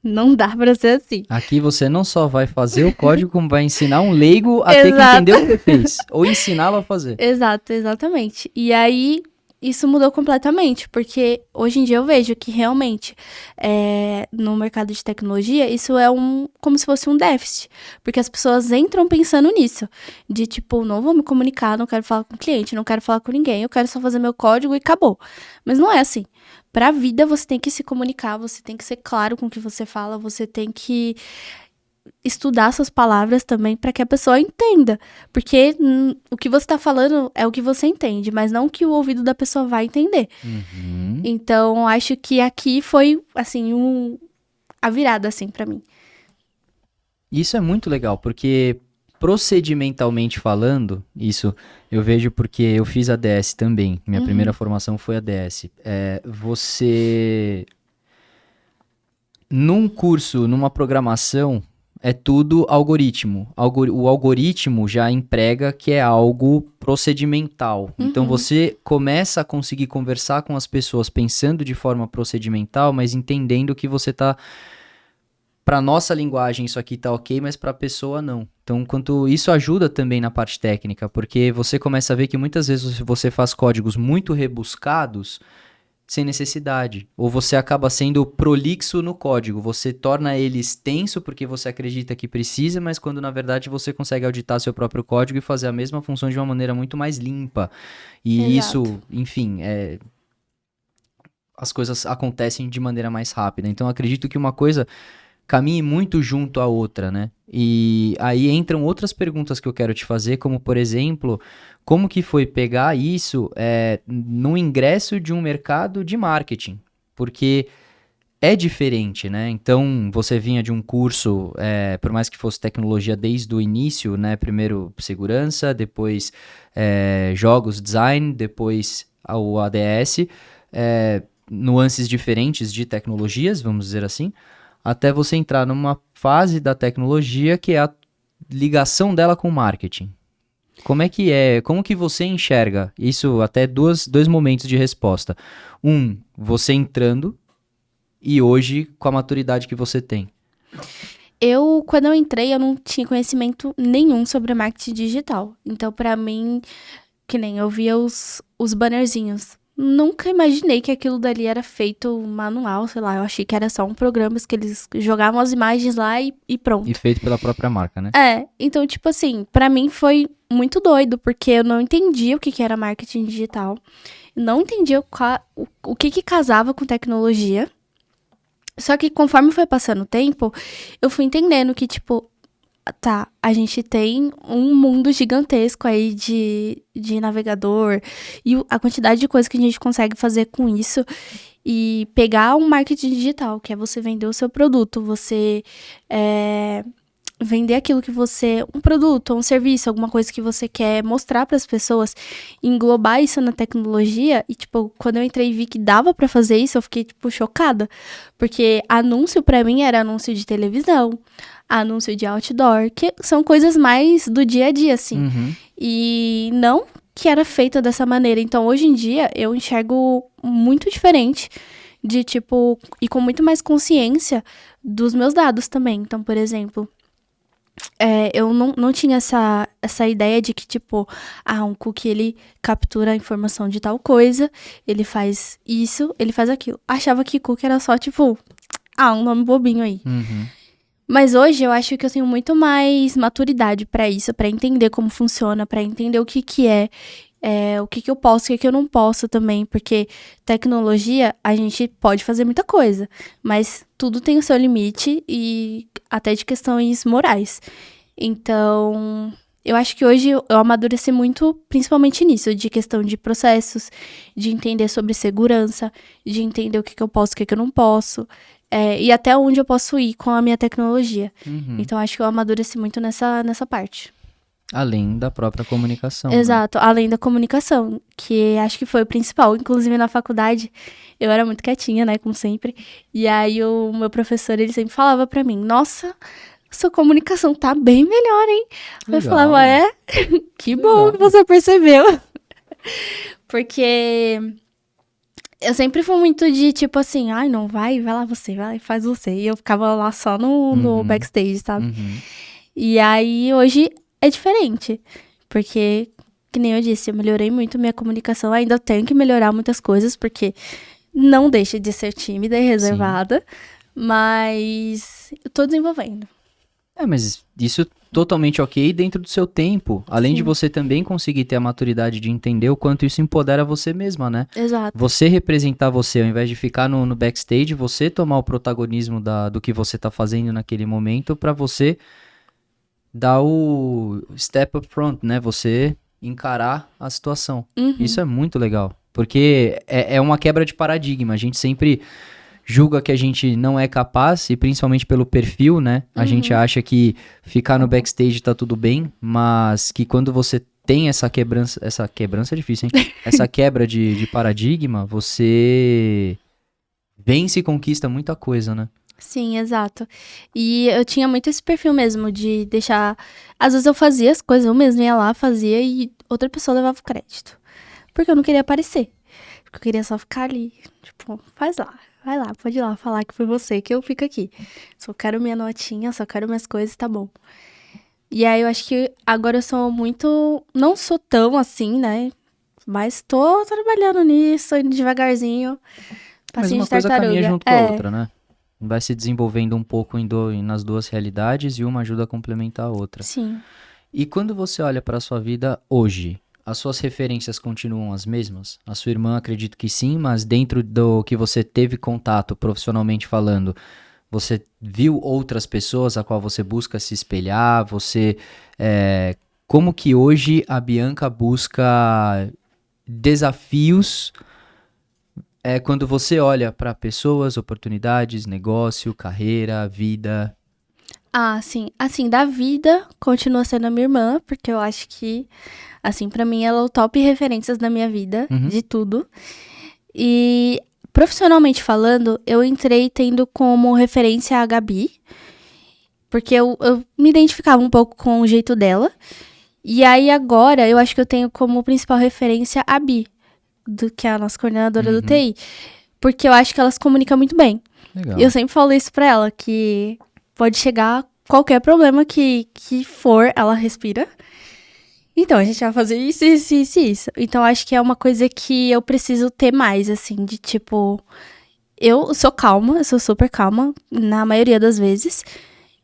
não dá pra ser assim. Aqui você não só vai fazer o código, como vai ensinar um leigo a ter que entender o que fez. Ou ensiná-lo a fazer. Exato, exatamente. E aí, isso mudou completamente, porque hoje em dia eu vejo que realmente no mercado de tecnologia, isso é como se fosse um déficit. Porque as pessoas entram pensando nisso. De tipo, não vou me comunicar, não quero falar com o cliente, não quero falar com ninguém, eu quero só fazer meu código e acabou. Mas não é assim. Pra vida, você tem que se comunicar, você tem que ser claro com o que você fala, você tem que estudar suas palavras também para que a pessoa entenda. Porque o que você tá falando é o que você entende, mas não o que o ouvido da pessoa vai entender. Uhum. Então, acho que aqui foi, assim, a virada, assim, para mim. Isso é muito legal, porque procedimentalmente falando, isso eu vejo porque eu fiz ADS também. Minha primeira formação foi ADS. Você, num curso, numa programação, é tudo algoritmo. O algoritmo já emprega que é algo procedimental. Então você começa a conseguir conversar com as pessoas pensando de forma procedimental, mas entendendo que você tá... Para nossa linguagem isso aqui tá ok, mas para a pessoa não. Então, isso ajuda também na parte técnica, porque você começa a ver que muitas vezes você faz códigos muito rebuscados sem necessidade, ou você acaba sendo prolixo no código, você torna ele extenso porque você acredita que precisa, mas quando na verdade você consegue auditar seu próprio código e fazer a mesma função de uma maneira muito mais limpa. E Exato. isso, enfim, as coisas acontecem de maneira mais rápida. Então, acredito que uma coisa caminhe muito junto à outra, né? E aí entram outras perguntas que eu quero te fazer, como por exemplo, como que foi pegar isso no ingresso de um mercado de marketing? Porque é diferente, né? Então, você vinha de um curso, por mais que fosse tecnologia desde o início, né? Primeiro segurança, depois jogos, design, depois o ADS, nuances diferentes de tecnologias, vamos dizer assim, até você entrar numa fase da tecnologia que é a ligação dela com o marketing. Como que você enxerga? Isso até dois momentos de resposta. Você entrando e hoje com a maturidade que você tem. Quando eu entrei, eu não tinha conhecimento nenhum sobre marketing digital. Então, pra mim, que nem eu via os bannerzinhos. Nunca imaginei que aquilo dali era feito manual, sei lá. Eu achei que era só um programa que eles jogavam as imagens lá e pronto. E feito pela própria marca, né? Então, tipo assim, pra mim foi muito doido, porque eu não entendia o que era marketing digital. Não entendia o que casava com tecnologia. Só que conforme foi passando o tempo, eu fui entendendo que, tipo, tá, a gente tem um mundo gigantesco aí de navegador e a quantidade de coisa que a gente consegue fazer com isso e pegar um marketing digital, que é você vender o seu produto, você vender aquilo que você, um produto, um serviço, alguma coisa que você quer mostrar para as pessoas, englobar isso na tecnologia. E tipo, quando eu entrei e vi que dava para fazer isso, eu fiquei tipo chocada, porque anúncio para mim era anúncio de televisão, anúncio de outdoor, que são coisas mais do dia a dia assim. E não que era feita dessa maneira. Então, hoje em dia, eu enxergo muito diferente de tipo, e com muito mais consciência dos meus dados também. Então, por exemplo, eu não tinha essa ideia de que, tipo, um cookie, ele captura a informação de tal coisa, ele faz isso, ele faz aquilo. Achava que cookie era só, tipo, um nome bobinho aí. Mas hoje eu acho que eu tenho muito mais maturidade pra isso, pra entender como funciona, pra entender o que é, o que eu posso, o que eu não posso também, porque tecnologia, a gente pode fazer muita coisa, mas tudo tem o seu limite e até de questões morais. Então, eu acho que hoje eu amadureci muito, principalmente nisso, de questão de processos, de entender sobre segurança, de entender o que eu posso, o que eu não posso, e até onde eu posso ir com a minha tecnologia. Então, acho que eu amadureci muito nessa parte. Além da própria comunicação. Exato, né? Além da comunicação, que acho que foi o principal. Inclusive, na faculdade, eu era muito quietinha, né, como sempre. E aí, o meu professor, ele sempre falava pra mim, nossa, sua comunicação tá bem melhor, hein? Legal. Eu falava, que bom que você percebeu. Porque eu sempre fui muito de, tipo assim, não, vai lá você, vai, faz você. E eu ficava lá só no backstage, sabe? E aí, hoje é diferente, porque, que nem eu disse, eu melhorei muito minha comunicação, ainda tenho que melhorar muitas coisas, porque não deixa de ser tímida e reservada, mas eu tô desenvolvendo. Mas isso totalmente ok dentro do seu tempo, além de você também conseguir ter a maturidade de entender o quanto isso empodera você mesma, né? Exato. Você representar você, ao invés de ficar no backstage, você tomar o protagonismo do que você tá fazendo naquele momento pra você dar o step up front, né? Você encarar a situação. Isso é muito legal, porque é uma quebra de paradigma. A gente sempre julga que a gente não é capaz, e principalmente pelo perfil, né? A gente acha que ficar no backstage tá tudo bem, mas que quando você tem essa quebrança é difícil, hein? Essa quebra de paradigma, você vence e conquista muita coisa, né? Sim, exato. E eu tinha muito esse perfil mesmo de deixar... Às vezes eu fazia as coisas, eu mesma ia lá, fazia e outra pessoa levava o crédito. Porque eu não queria aparecer. Porque eu queria só ficar ali. Tipo, faz lá, vai lá, pode ir lá falar que foi você, que eu fico aqui. Só quero minha notinha, só quero minhas coisas, tá bom. E aí eu acho que agora eu sou muito... Não sou tão assim, né? Mas tô trabalhando nisso, indo devagarzinho. Mas uma coisa caminha junto com a outra, né? Vai se desenvolvendo um pouco nas duas realidades e uma ajuda a complementar a outra. Sim. E quando você olha para a sua vida hoje, as suas referências continuam as mesmas? A sua irmã, acredito que sim, mas dentro do que você teve contato profissionalmente falando, você viu outras pessoas a qual você busca se espelhar? Como que hoje a Bianca busca desafios quando você olha para pessoas, oportunidades, negócio, carreira, vida? Sim. Assim, da vida, continua sendo a minha irmã, porque eu acho que, assim, pra mim ela é o top referências da minha vida, de tudo. E, profissionalmente falando, eu entrei tendo como referência a Gabi, porque eu me identificava um pouco com o jeito dela. E aí agora, eu acho que eu tenho como principal referência a Bi, que é a nossa coordenadora do TI. Porque eu acho que ela se comunica muito bem. Legal. Eu sempre falo isso pra ela, que pode chegar qualquer problema que for, ela respira. Então, a gente vai fazer isso, isso, isso, isso. Então, acho que é uma coisa que eu preciso ter mais, assim, de tipo... Eu sou calma, eu sou super calma, na maioria das vezes.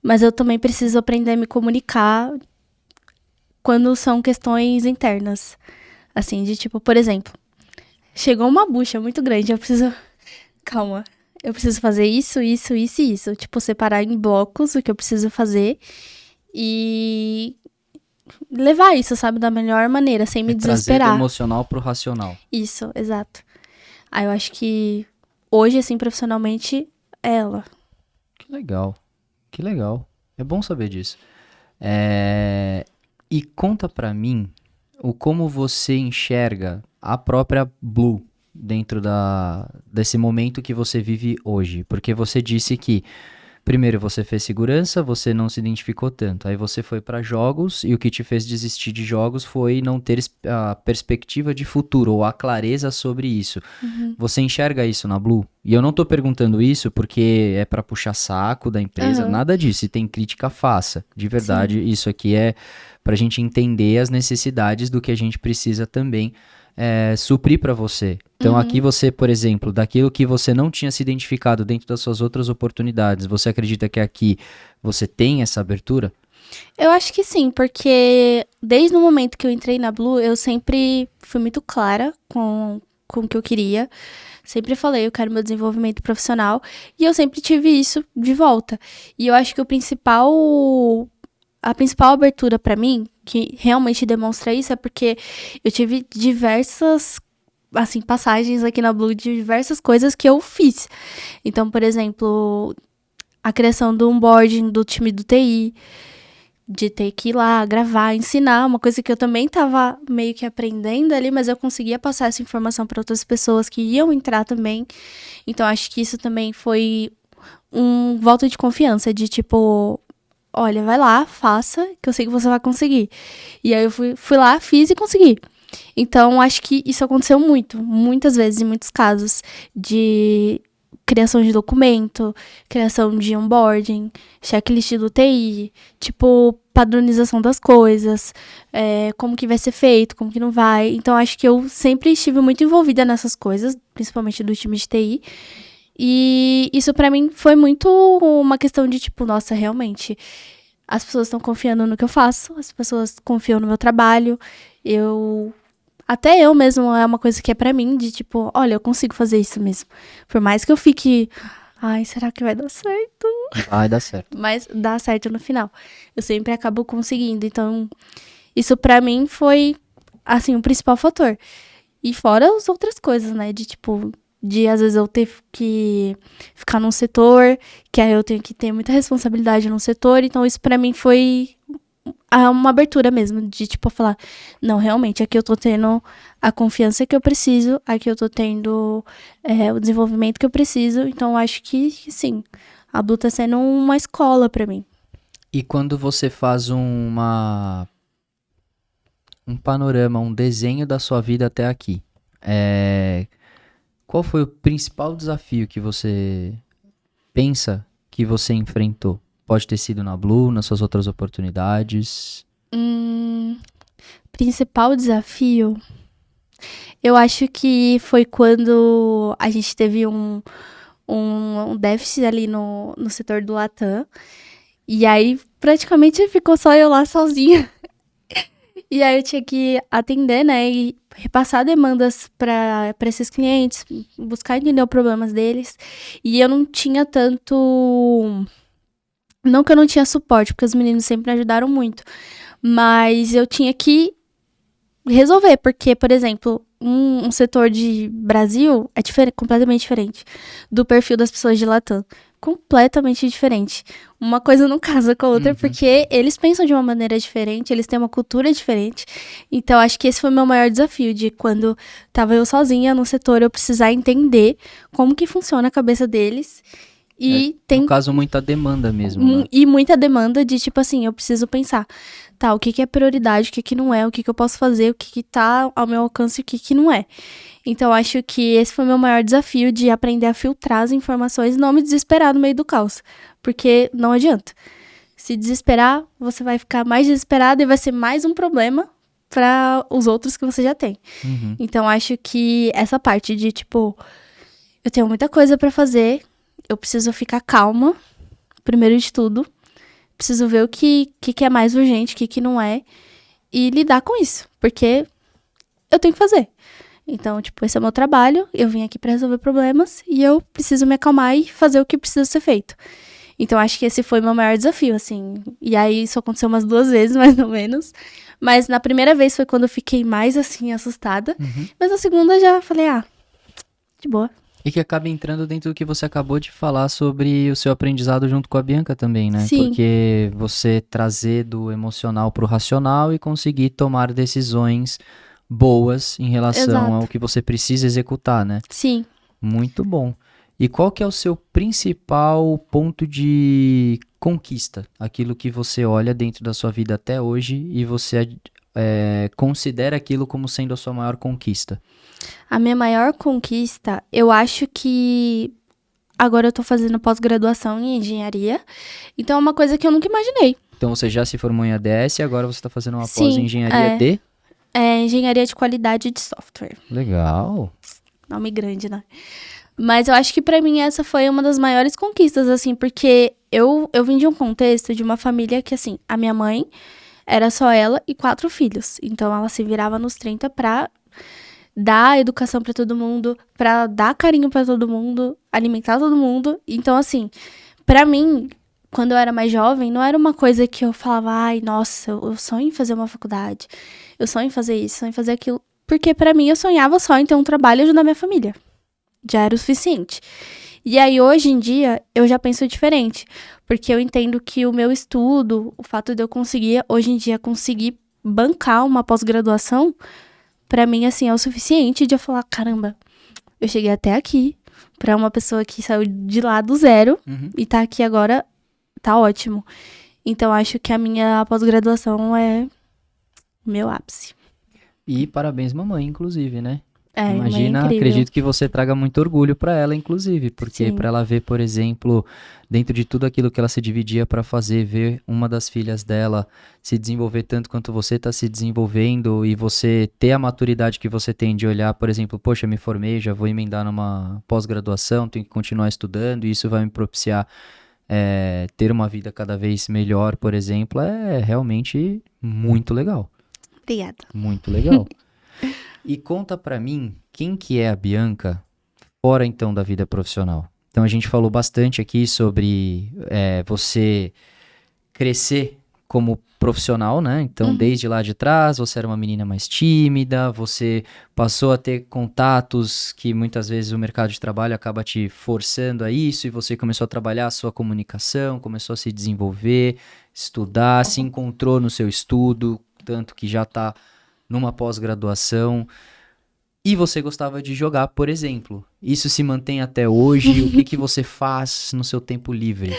Mas eu também preciso aprender a me comunicar quando são questões internas. Assim, de tipo, por exemplo, chegou uma bucha muito grande, eu preciso... Calma. Eu preciso fazer isso, isso, isso e isso. Tipo, separar em blocos o que eu preciso fazer e levar isso, sabe, da melhor maneira, sem me desesperar. Trazer do emocional pro racional. Isso, exato. Aí eu acho que hoje, assim, profissionalmente, é ela. Que legal. Que legal. É bom saber disso. E conta pra mim como você enxerga a própria Blue dentro desse momento que você vive hoje. Porque você disse que primeiro você fez segurança, você não se identificou tanto. Aí você foi para jogos e o que te fez desistir de jogos foi não ter a perspectiva de futuro ou a clareza sobre isso. Você enxerga isso na Blue? E eu não tô perguntando isso porque é para puxar saco da empresa, nada disso. Se tem crítica, faça. De verdade, isso aqui é pra gente entender as necessidades do que a gente precisa também suprir para você. Então aqui você, por exemplo, daquilo que você não tinha se identificado dentro das suas outras oportunidades, você acredita que aqui você tem essa abertura? Eu acho que sim, porque desde o momento que eu entrei na Blue, eu sempre fui muito clara com o que eu queria. Sempre falei, eu quero meu desenvolvimento profissional. E eu sempre tive isso de volta. E eu acho que a principal abertura pra mim, que realmente demonstra isso, é porque eu tive diversas, assim, passagens aqui na Blue de diversas coisas que eu fiz. Então, por exemplo, a criação do onboarding do time do TI, de ter que ir lá, gravar, ensinar, uma coisa que eu também tava meio que aprendendo ali, mas eu conseguia passar essa informação para outras pessoas que iam entrar também. Então, acho que isso também foi um voto de confiança, de tipo, olha, vai lá, faça, que eu sei que você vai conseguir. E aí eu fui lá, fiz e consegui. Então, acho que isso aconteceu muitas vezes, em muitos casos, de criação de documento, criação de onboarding, checklist do TI, tipo, padronização das coisas, como que vai ser feito, como que não vai. Então, acho que eu sempre estive muito envolvida nessas coisas, principalmente do time de TI. E isso pra mim foi muito uma questão de tipo, nossa, realmente, as pessoas estão confiando no que eu faço, as pessoas confiam no meu trabalho, até eu mesmo é uma coisa que é pra mim, de tipo, olha, eu consigo fazer isso mesmo. Por mais que eu fique, ai, será que vai dar certo? Vai dar certo. Mas dá certo no final. Eu sempre acabo conseguindo, então isso pra mim foi, assim, o principal fator. E fora as outras coisas, né, de tipo... de às vezes eu ter que ficar num setor, que aí eu tenho que ter muita responsabilidade no setor, então isso pra mim foi uma abertura mesmo, de tipo falar, não, realmente, aqui eu tô tendo a confiança que eu preciso, aqui eu tô tendo o desenvolvimento que eu preciso, então eu acho que sim, a Blue tá sendo uma escola pra mim. E quando você faz um panorama, um desenho da sua vida até aqui, qual foi o principal desafio que você pensa que você enfrentou? Pode ter sido na Blue, nas suas outras oportunidades? Principal desafio, eu acho que foi quando a gente teve um déficit ali no setor do Latam. E aí, praticamente, ficou só eu lá sozinha. E aí, eu tinha que atender, né? E repassar demandas para esses clientes, buscar entender os problemas deles. E eu não tinha tanto... Não que eu não tinha suporte, porque os meninos sempre me ajudaram muito. Mas eu tinha que resolver, porque, por exemplo, um setor de Brasil é completamente diferente do perfil das pessoas de Latam. Completamente diferente. Uma coisa não casa com a outra, porque eles pensam de uma maneira diferente, eles têm uma cultura diferente. Então, acho que esse foi o meu maior desafio, de quando tava eu sozinha no setor, eu precisar entender como que funciona a cabeça deles E No caso, muita demanda mesmo, né? E muita demanda de, tipo assim, eu preciso pensar, tá, o que que é prioridade, o que que não é, o que que eu posso fazer, o que que tá ao meu alcance e o que que não é. Então, acho que esse foi o meu maior desafio de aprender a filtrar as informações e não me desesperar no meio do caos. Porque não adianta. Se desesperar, você vai ficar mais desesperado e vai ser mais um problema para os outros que você já tem. Uhum. Então, acho que essa parte de, tipo, eu tenho muita coisa pra fazer, eu preciso ficar calma, primeiro de tudo. Preciso ver o que é mais urgente, o que não é, e lidar com isso, porque eu tenho que fazer. Então, tipo, esse é o meu trabalho, eu vim aqui pra resolver problemas, e eu preciso me acalmar e fazer o que precisa ser feito. Então, acho que esse foi o meu maior desafio, assim. E aí, isso aconteceu umas 2 vezes, mais ou menos. Mas na primeira vez foi quando eu fiquei mais, assim, assustada. Mas na segunda já falei, de boa. E que acaba entrando dentro do que você acabou de falar sobre o seu aprendizado junto com a Bianca também, né? Sim. Porque você trazer do emocional pro racional e conseguir tomar decisões boas em relação ao Exato. que você precisa executar, né? Sim. Muito bom. E qual que é o seu principal ponto de conquista? Aquilo que você olha dentro da sua vida até hoje e você considera aquilo como sendo a sua maior conquista? A minha maior conquista, eu acho que agora eu tô fazendo pós-graduação em engenharia. Então é uma coisa que eu nunca imaginei. Então você já se formou em ADS e agora você está fazendo uma pós em Sim, engenharia de... é engenharia de qualidade de software. Legal. Nome grande, né? Mas eu acho que pra mim essa foi uma das maiores conquistas, assim, porque eu vim de um contexto de uma família que, assim, a minha mãe era só ela e 4 filhos. Então ela se virava nos 30 pra dar educação pra todo mundo, pra dar carinho pra todo mundo, alimentar todo mundo. Então, assim, pra mim, quando eu era mais jovem, não era uma coisa que eu falava, ai, nossa, eu sonho em fazer uma faculdade, eu sonho em fazer isso, sonho em fazer aquilo. Porque pra mim eu sonhava só em ter um trabalho e ajudar minha família. Já era o suficiente. E aí, hoje em dia, eu já penso diferente. Porque eu entendo que o meu estudo, o fato de eu conseguir, hoje em dia, conseguir bancar uma pós-graduação, pra mim, assim, é o suficiente de eu falar, caramba, eu cheguei até aqui, pra uma pessoa que saiu de lá do zero e tá aqui agora, tá ótimo. Então, acho que a minha pós-graduação é o meu ápice. E parabéns, mamãe, inclusive, né? É, mãe, é Imagina, incrível. acredito que você traga muito orgulho para ela, inclusive, porque Sim. para ela ver, por exemplo, dentro de tudo aquilo que ela se dividia para fazer, ver uma das filhas dela se desenvolver tanto quanto você está se desenvolvendo e você ter a maturidade que você tem de olhar, por exemplo, poxa, me formei, já vou emendar numa pós-graduação, tenho que continuar estudando e isso vai me propiciar ter uma vida cada vez melhor, por exemplo, é realmente muito legal. Obrigada. Muito legal. E conta pra mim quem que é a Bianca fora então da vida profissional. Então a gente falou bastante aqui sobre você crescer como profissional, né? Então desde lá de trás você era uma menina mais tímida, você passou a ter contatos que muitas vezes o mercado de trabalho acaba te forçando a isso e você começou a trabalhar a sua comunicação, começou a se desenvolver, estudar, se encontrou no seu estudo, tanto que já tá numa pós-graduação, e você gostava de jogar, por exemplo. Isso se mantém até hoje? O que você faz no seu tempo livre?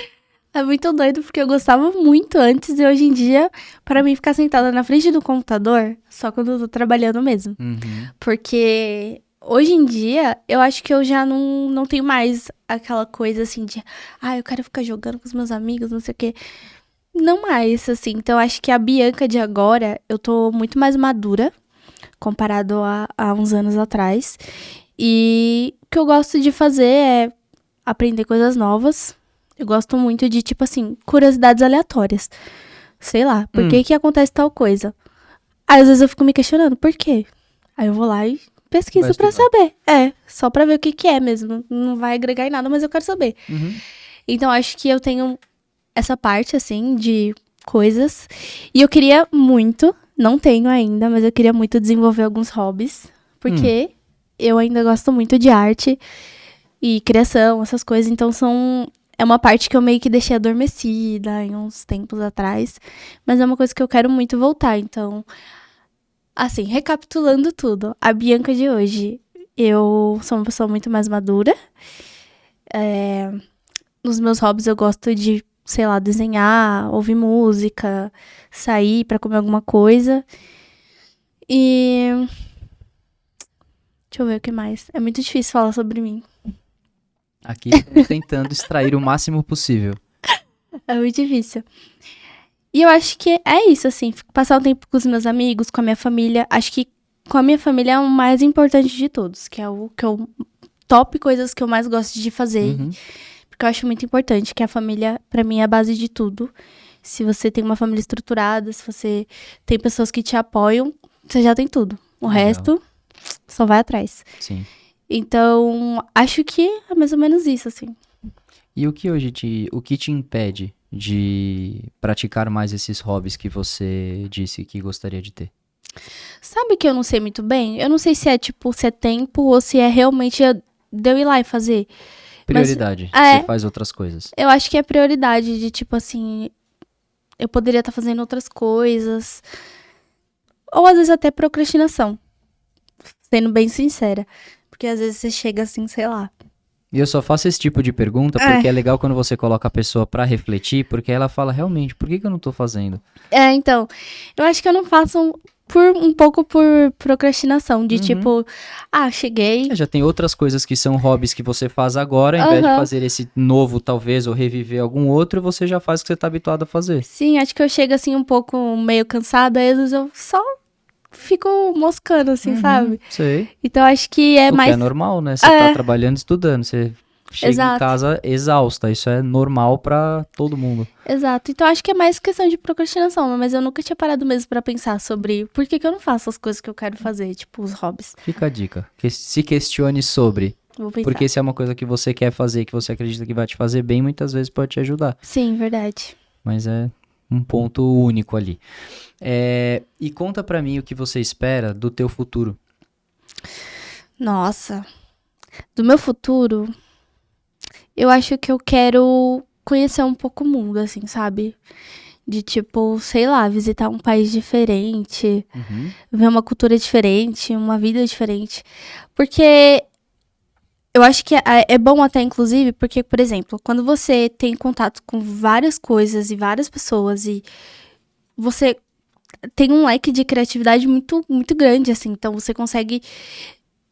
É muito doido, porque eu gostava muito antes e hoje em dia, pra mim ficar sentada na frente do computador, só quando eu tô trabalhando mesmo. Porque hoje em dia, eu acho que eu já não tenho mais aquela coisa assim de, eu quero ficar jogando com os meus amigos, não sei o quê. Não mais, assim. Então, acho que a Bianca de agora, eu tô muito mais madura, comparado a uns anos atrás. E o que eu gosto de fazer é aprender coisas novas. Eu gosto muito de, tipo assim, curiosidades aleatórias. Sei lá, por que acontece tal coisa? Aí, às vezes eu fico me questionando, por quê? Aí eu vou lá e pesquiso pra saber. Só pra ver o que é mesmo. Não vai agregar em nada, mas eu quero saber. Então, acho que eu tenho essa parte, assim, de coisas. E eu queria muito, não tenho ainda, mas eu queria muito desenvolver alguns hobbies. Porque eu ainda gosto muito de arte e criação, essas coisas. Então, é uma parte que eu meio que deixei adormecida em uns tempos atrás. Mas é uma coisa que eu quero muito voltar. Então, assim, recapitulando tudo. A Bianca de hoje, eu sou uma pessoa muito mais madura. nos meus hobbies eu gosto de, sei lá, desenhar, ouvir música, sair pra comer alguma coisa. E deixa eu ver o que mais. É muito difícil falar sobre mim. Aqui estamos tentando extrair o máximo possível. É muito difícil. E eu acho que é isso, assim, passar um tempo com os meus amigos, com a minha família. Acho que com a minha família é o mais importante de todos, que é o que eu top coisas que eu mais gosto de fazer. Uhum. Porque eu acho muito importante que a família, pra mim, é a base de tudo. Se você tem uma família estruturada, se você tem pessoas que te apoiam, você já tem tudo. O Legal. resto só vai atrás. Sim. Então, acho que é mais ou menos isso, assim. E o que te impede de praticar mais esses hobbies que você disse que gostaria de ter? Sabe que eu não sei muito bem? Eu não sei se é, tipo, se é tempo ou se é realmente de eu ir lá e fazer. Prioridade. é. Você faz outras coisas. Eu acho que é prioridade de, tipo assim, eu poderia estar fazendo outras coisas. Ou às vezes até procrastinação. Sendo bem sincera. Porque às vezes você chega assim, sei lá. E eu só faço esse tipo de pergunta porque é legal quando você coloca a pessoa pra refletir, porque ela fala, realmente, por que eu não tô fazendo? Então, eu acho que eu não faço um pouco por procrastinação. De tipo, cheguei. Já tem outras coisas que são hobbies que você faz agora, ao invés de fazer esse novo, talvez, ou reviver algum outro, você já faz o que você tá habituado a fazer. Sim, acho que eu chego assim um pouco meio cansada, às vezes eu só fico moscando, assim, sabe? Sei. Então acho que é O mais. que é normal, né? Você tá trabalhando, estudando, você chega em Exato. casa exausta, isso é normal pra todo mundo. Exato. Então acho que é mais questão de procrastinação, mas eu nunca tinha parado mesmo pra pensar sobre por que eu não faço as coisas que eu quero fazer, tipo os hobbies. Fica a dica. Se questione sobre. Vou pensar. Porque se é uma coisa que você quer fazer, que você acredita que vai te fazer bem, muitas vezes pode te ajudar. Sim, verdade. Mas é um ponto único ali. E conta pra mim o que você espera do teu futuro. Nossa. Do meu futuro, eu acho que eu quero conhecer um pouco o mundo, assim, sabe? De tipo, sei lá, visitar um país diferente, ver uma cultura diferente, uma vida diferente. Porque eu acho que é bom até, inclusive, porque, por exemplo, quando você tem contato com várias coisas e várias pessoas e você tem um leque de criatividade muito, muito grande, assim. Então, você consegue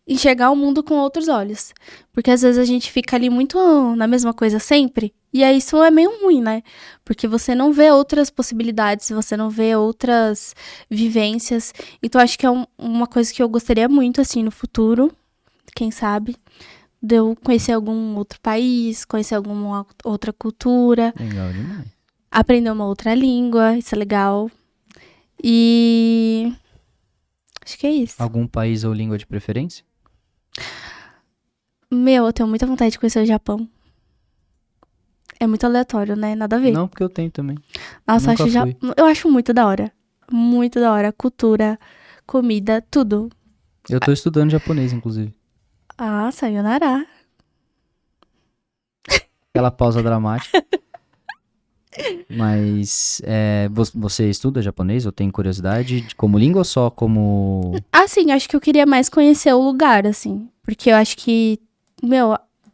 enxergar o mundo com outros olhos. Porque, às vezes, a gente fica ali muito na mesma coisa sempre. E aí, isso é meio ruim, né? Porque você não vê outras possibilidades, você não vê outras vivências. Então, acho que é uma coisa que eu gostaria muito, assim, no futuro. Quem sabe? De eu conhecer algum outro país, conhecer alguma outra cultura. Legal demais. Aprender uma outra língua, isso é legal. E acho que é isso. Algum país ou língua de preferência? Eu tenho muita vontade de conhecer o Japão. É muito aleatório, né? Nada a ver. Não, porque eu tenho também. Nossa, nunca fui. eu acho muito da hora. Muito da hora. Cultura, comida, tudo. Eu tô estudando japonês, inclusive. Sayonara. Aquela pausa dramática. Mas você estuda japonês ou tem curiosidade como língua ou só como... Sim, acho que eu queria mais conhecer o lugar, assim. Porque eu acho que,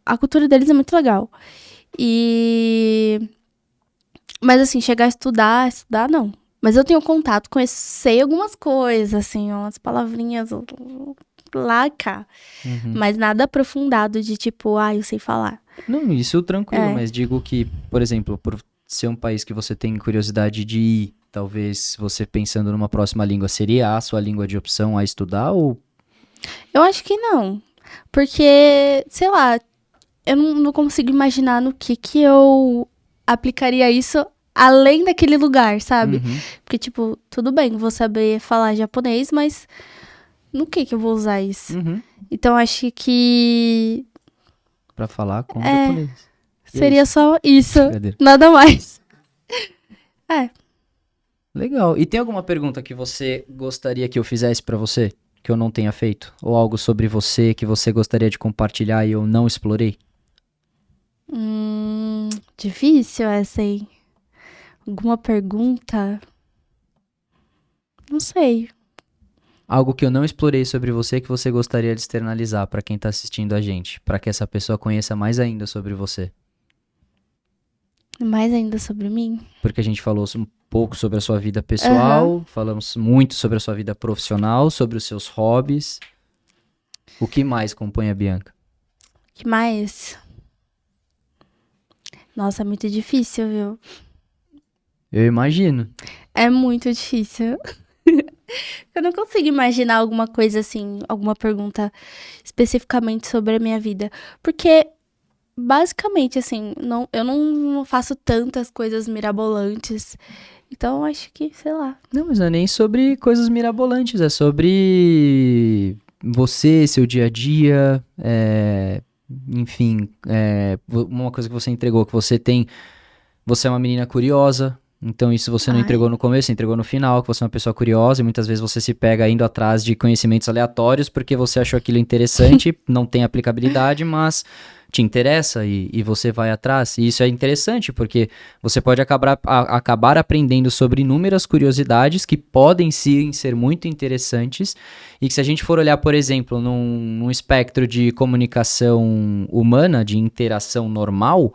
a cultura deles é muito legal. Mas, assim, chegar a estudar, não. Mas eu tenho contato, sei algumas coisas, assim, umas palavrinhas lá, cá. Mas nada aprofundado de tipo, eu sei falar. Não, isso tranquilo, mas digo que, por exemplo, por ser um país que você tem curiosidade de ir, talvez você pensando numa próxima língua, seria a sua língua de opção a estudar ou... Eu acho que não. Porque, sei lá, eu não consigo imaginar no que eu aplicaria isso além daquele lugar, sabe? Porque, tipo, tudo bem, vou saber falar japonês, mas no que eu vou usar isso? Então, acho que... Pra falar com japonês. Seria só isso. Nada mais. Legal. E tem alguma pergunta que você gostaria que eu fizesse pra você? Que eu não tenha feito? Ou algo sobre você que você gostaria de compartilhar e eu não explorei? Difícil essa aí. Alguma pergunta? Não sei. Algo que eu não explorei sobre você que você gostaria de externalizar pra quem tá assistindo a gente, pra que essa pessoa conheça mais ainda sobre você. Mais ainda sobre mim? Porque a gente falou um pouco sobre a sua vida pessoal, falamos muito sobre a sua vida profissional, sobre os seus hobbies. O que mais compõe a Bianca? O que mais? Nossa, é muito difícil, viu? Eu imagino. É muito difícil. Eu não consigo imaginar alguma coisa assim, alguma pergunta especificamente sobre a minha vida. Porque, basicamente, assim, eu não faço tantas coisas mirabolantes. Então, eu acho que, sei lá. Não, mas não é nem sobre coisas mirabolantes, é sobre você, seu dia a dia, enfim, uma coisa que você entregou, que você é uma menina curiosa, então isso você não Ai. entregou no começo, você entregou no final, que você é uma pessoa curiosa, e muitas vezes você se pega indo atrás de conhecimentos aleatórios porque você achou aquilo interessante, não tem aplicabilidade, mas te interessa e você vai atrás. E isso é interessante porque você pode acabar aprendendo sobre inúmeras curiosidades que podem sim ser muito interessantes e que se a gente for olhar, por exemplo, num espectro de comunicação humana, de interação normal,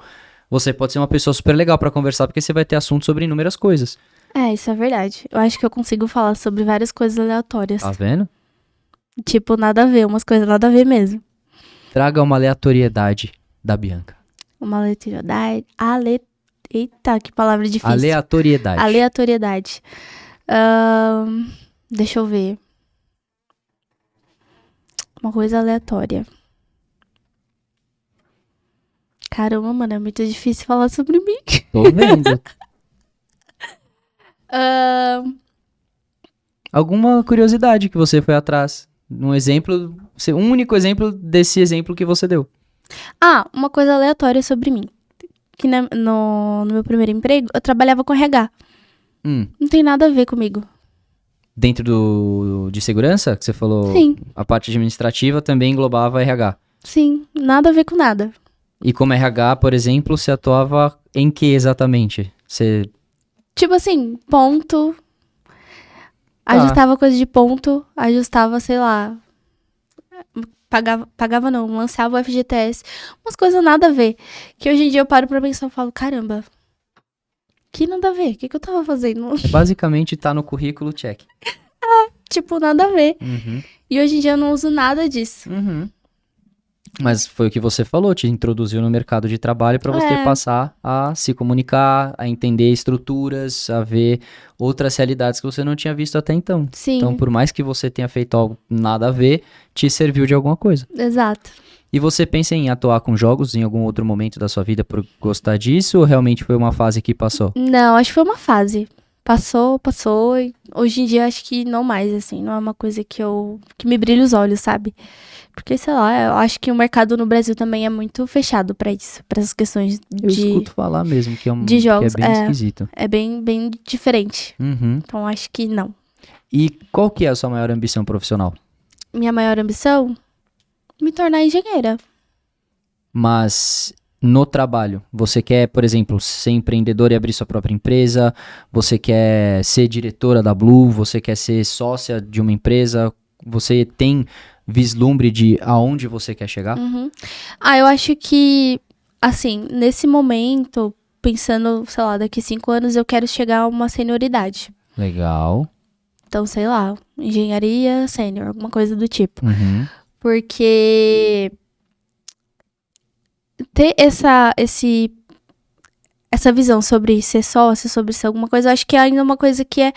você pode ser uma pessoa super legal pra conversar porque você vai ter assunto sobre inúmeras coisas. É, isso é verdade. Eu acho que eu consigo falar sobre várias coisas aleatórias. Tá vendo? Tipo, nada a ver, umas coisas nada a ver mesmo. Traga uma aleatoriedade da Bianca. Uma aleatoriedade. Eita, que palavra difícil. Aleatoriedade. Aleatoriedade. Deixa eu ver. Uma coisa aleatória. Caramba, mano, é muito difícil falar sobre mim. Tô vendo. Alguma curiosidade que você foi atrás? Um exemplo, um único exemplo desse exemplo que você deu. Uma coisa aleatória sobre mim. Que no meu primeiro emprego, eu trabalhava com RH. Não tem nada a ver comigo. Dentro de segurança, que você falou, Sim. A parte administrativa também englobava RH. Sim, nada a ver com nada. E como RH, por exemplo, você atuava em que exatamente? Você... Tipo assim, ponto. Ajustava coisa de ponto, ajustava, sei lá. Pagava não, lançava o FGTS. Umas coisas nada a ver. Que hoje em dia eu paro pra pensar e falo, caramba, que nada a ver? O que eu tava fazendo? Basicamente tá no currículo, check. Tipo, nada a ver. Uhum. E hoje em dia eu não uso nada disso. Uhum. Mas foi o que você falou, te introduziu no mercado de trabalho para você passar a se comunicar, a entender estruturas, a ver outras realidades que você não tinha visto até então. Sim. Então, por mais que você tenha feito algo nada a ver, te serviu de alguma coisa. Exato. E você pensa em atuar com jogos em algum outro momento da sua vida por gostar disso ou realmente foi uma fase que passou? Não, acho que foi uma fase. Passou. E hoje em dia acho que não mais, assim. Não é uma coisa que me brilha os olhos, sabe? Porque, sei lá, eu acho que o mercado no Brasil também é muito fechado pra isso. Pra essas questões Eu escuto falar mesmo que é, de jogos, que é bem esquisito. É bem diferente. Uhum. Então acho que não. E qual que é a sua maior ambição profissional? Minha maior ambição? Me tornar engenheira. Mas no trabalho, você quer, por exemplo, ser empreendedora e abrir sua própria empresa? Você quer ser diretora da Blue? Você quer ser sócia de uma empresa? Você tem vislumbre de aonde você quer chegar? Uhum. Eu acho que, assim, nesse momento, pensando, sei lá, daqui 5 anos eu quero chegar a uma senioridade. Legal. Então, sei lá, engenharia sênior, alguma coisa do tipo. Uhum. Porque ter essa visão sobre ser sócio, sobre ser alguma coisa, eu acho que é ainda uma coisa que é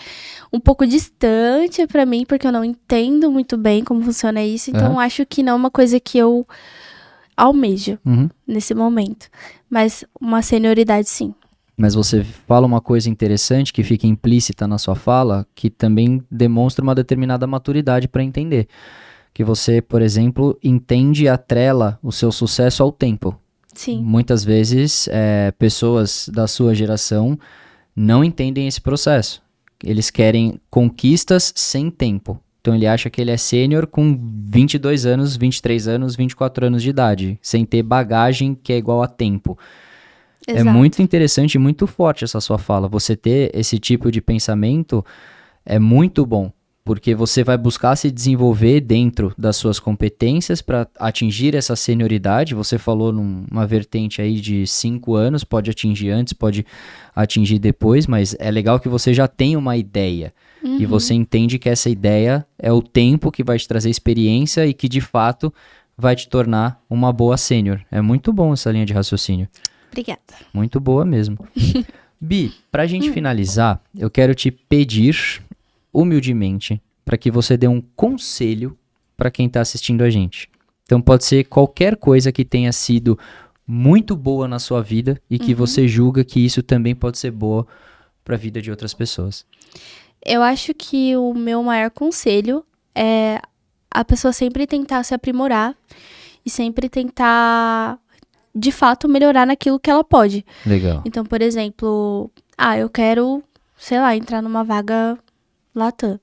um pouco distante pra mim, porque eu não entendo muito bem como funciona isso, então eu acho que não é uma coisa que eu almejo nesse momento. Mas uma senioridade, sim. Mas você fala uma coisa interessante que fica implícita na sua fala, que também demonstra uma determinada maturidade para entender. Que você, por exemplo, entende e atrela o seu sucesso ao tempo. Sim. Muitas vezes, pessoas da sua geração não entendem esse processo. Eles querem conquistas sem tempo. Então, ele acha que ele é sênior com 22 anos, 23 anos, 24 anos de idade, sem ter bagagem que é igual a tempo. Exato. É muito interessante e muito forte essa sua fala. Você ter esse tipo de pensamento é muito bom, porque você vai buscar se desenvolver dentro das suas competências para atingir essa senioridade. Você falou numa vertente aí de 5 anos, pode atingir antes, pode atingir depois, mas é legal que você já tenha uma ideia. E você entende que essa ideia é o tempo que vai te trazer experiência e que, de fato, vai te tornar uma boa sênior. É muito bom essa linha de raciocínio. Obrigada. Muito boa mesmo. Bi, pra gente finalizar, eu quero te pedir, humildemente, para que você dê um conselho para quem tá assistindo a gente. Então pode ser qualquer coisa que tenha sido muito boa na sua vida e que você julga que isso também pode ser boa para a vida de outras pessoas. Eu acho que o meu maior conselho é a pessoa sempre tentar se aprimorar e sempre tentar, de fato, melhorar naquilo que ela pode. Legal. Então, por exemplo, eu quero, sei lá, entrar numa vaga Latam.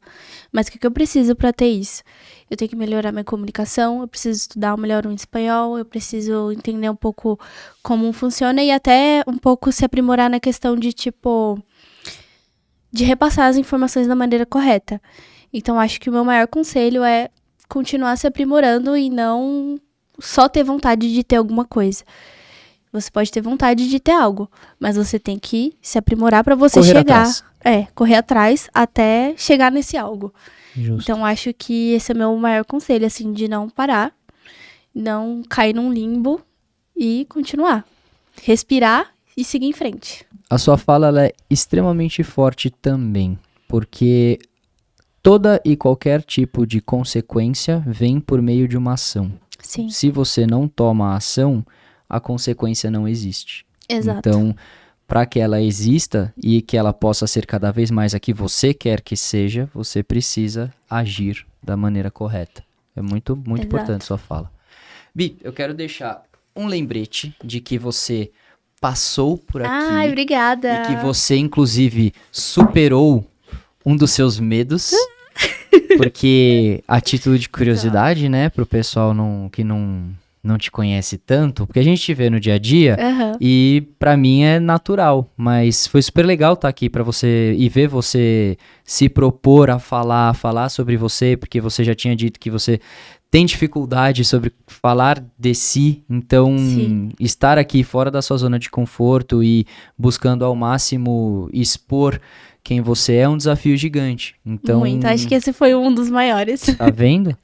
Mas o que eu preciso para ter isso? Eu tenho que melhorar minha comunicação, eu preciso estudar melhor o espanhol, eu preciso entender um pouco como funciona e até um pouco se aprimorar na questão de, de repassar as informações da maneira correta. Então, acho que o meu maior conselho é continuar se aprimorando e não só ter vontade de ter alguma coisa. Você pode ter vontade de ter algo, mas você tem que se aprimorar para você chegar. Correr atrás até chegar nesse algo. Justo. Então, acho que esse é o meu maior conselho, assim, de não parar, não cair num limbo e continuar. Respirar e seguir em frente. A sua fala ela é extremamente forte também, porque toda e qualquer tipo de consequência vem por meio de uma ação. Sim. Se você não toma a ação, a consequência não existe. Exato. Então, para que ela exista e que ela possa ser cada vez mais a que você quer que seja, você precisa agir da maneira correta. É muito importante sua fala. Bi, eu quero deixar um lembrete de que você passou por aqui. Ai, obrigada. E que você, inclusive, superou um dos seus medos. Porque, a título de curiosidade, né, pro pessoal que não te conhece tanto, porque a gente te vê no dia a dia e pra mim é natural, mas foi super legal estar aqui pra você e ver você se propor a falar sobre você, porque você já tinha dito que você tem dificuldade sobre falar de si, então estar aqui fora da sua zona de conforto e buscando ao máximo expor quem você é um desafio gigante. Então, muito, acho que esse foi um dos maiores. Tá vendo?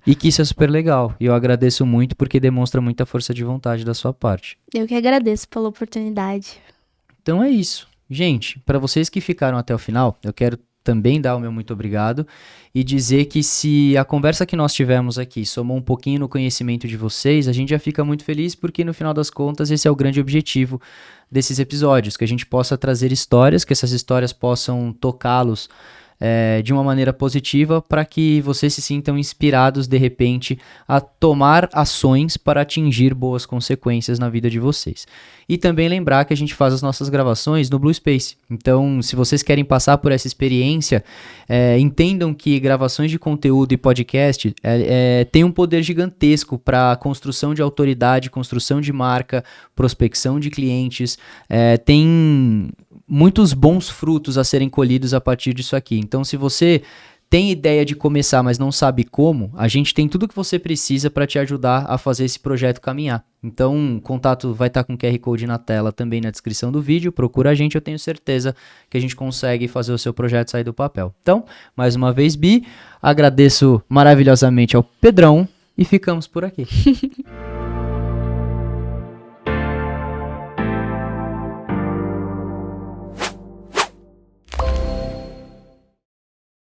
E que isso é super legal. E eu agradeço muito porque demonstra muita força de vontade da sua parte. Eu que agradeço pela oportunidade. Então é isso. Gente, para vocês que ficaram até o final, eu quero também dar o meu muito obrigado e dizer que se a conversa que nós tivemos aqui somou um pouquinho no conhecimento de vocês, a gente já fica muito feliz porque no final das contas esse é o grande objetivo desses episódios, que a gente possa trazer histórias, que essas histórias possam tocá-los de uma maneira positiva para que vocês se sintam inspirados de repente a tomar ações para atingir boas consequências na vida de vocês. E também lembrar que a gente faz as nossas gravações no Blue Space. Então, se vocês querem passar por essa experiência, entendam que gravações de conteúdo e podcast tem um poder gigantesco para a construção de autoridade, construção de marca, prospecção de clientes, tem muitos bons frutos a serem colhidos a partir disso aqui. Então, se você tem ideia de começar, mas não sabe como, a gente tem tudo que você precisa para te ajudar a fazer esse projeto caminhar. Então, o contato vai estar com o QR Code na tela, também na descrição do vídeo. Procura a gente, eu tenho certeza que a gente consegue fazer o seu projeto sair do papel. Então, mais uma vez, Bi, agradeço maravilhosamente ao Pedrão e ficamos por aqui.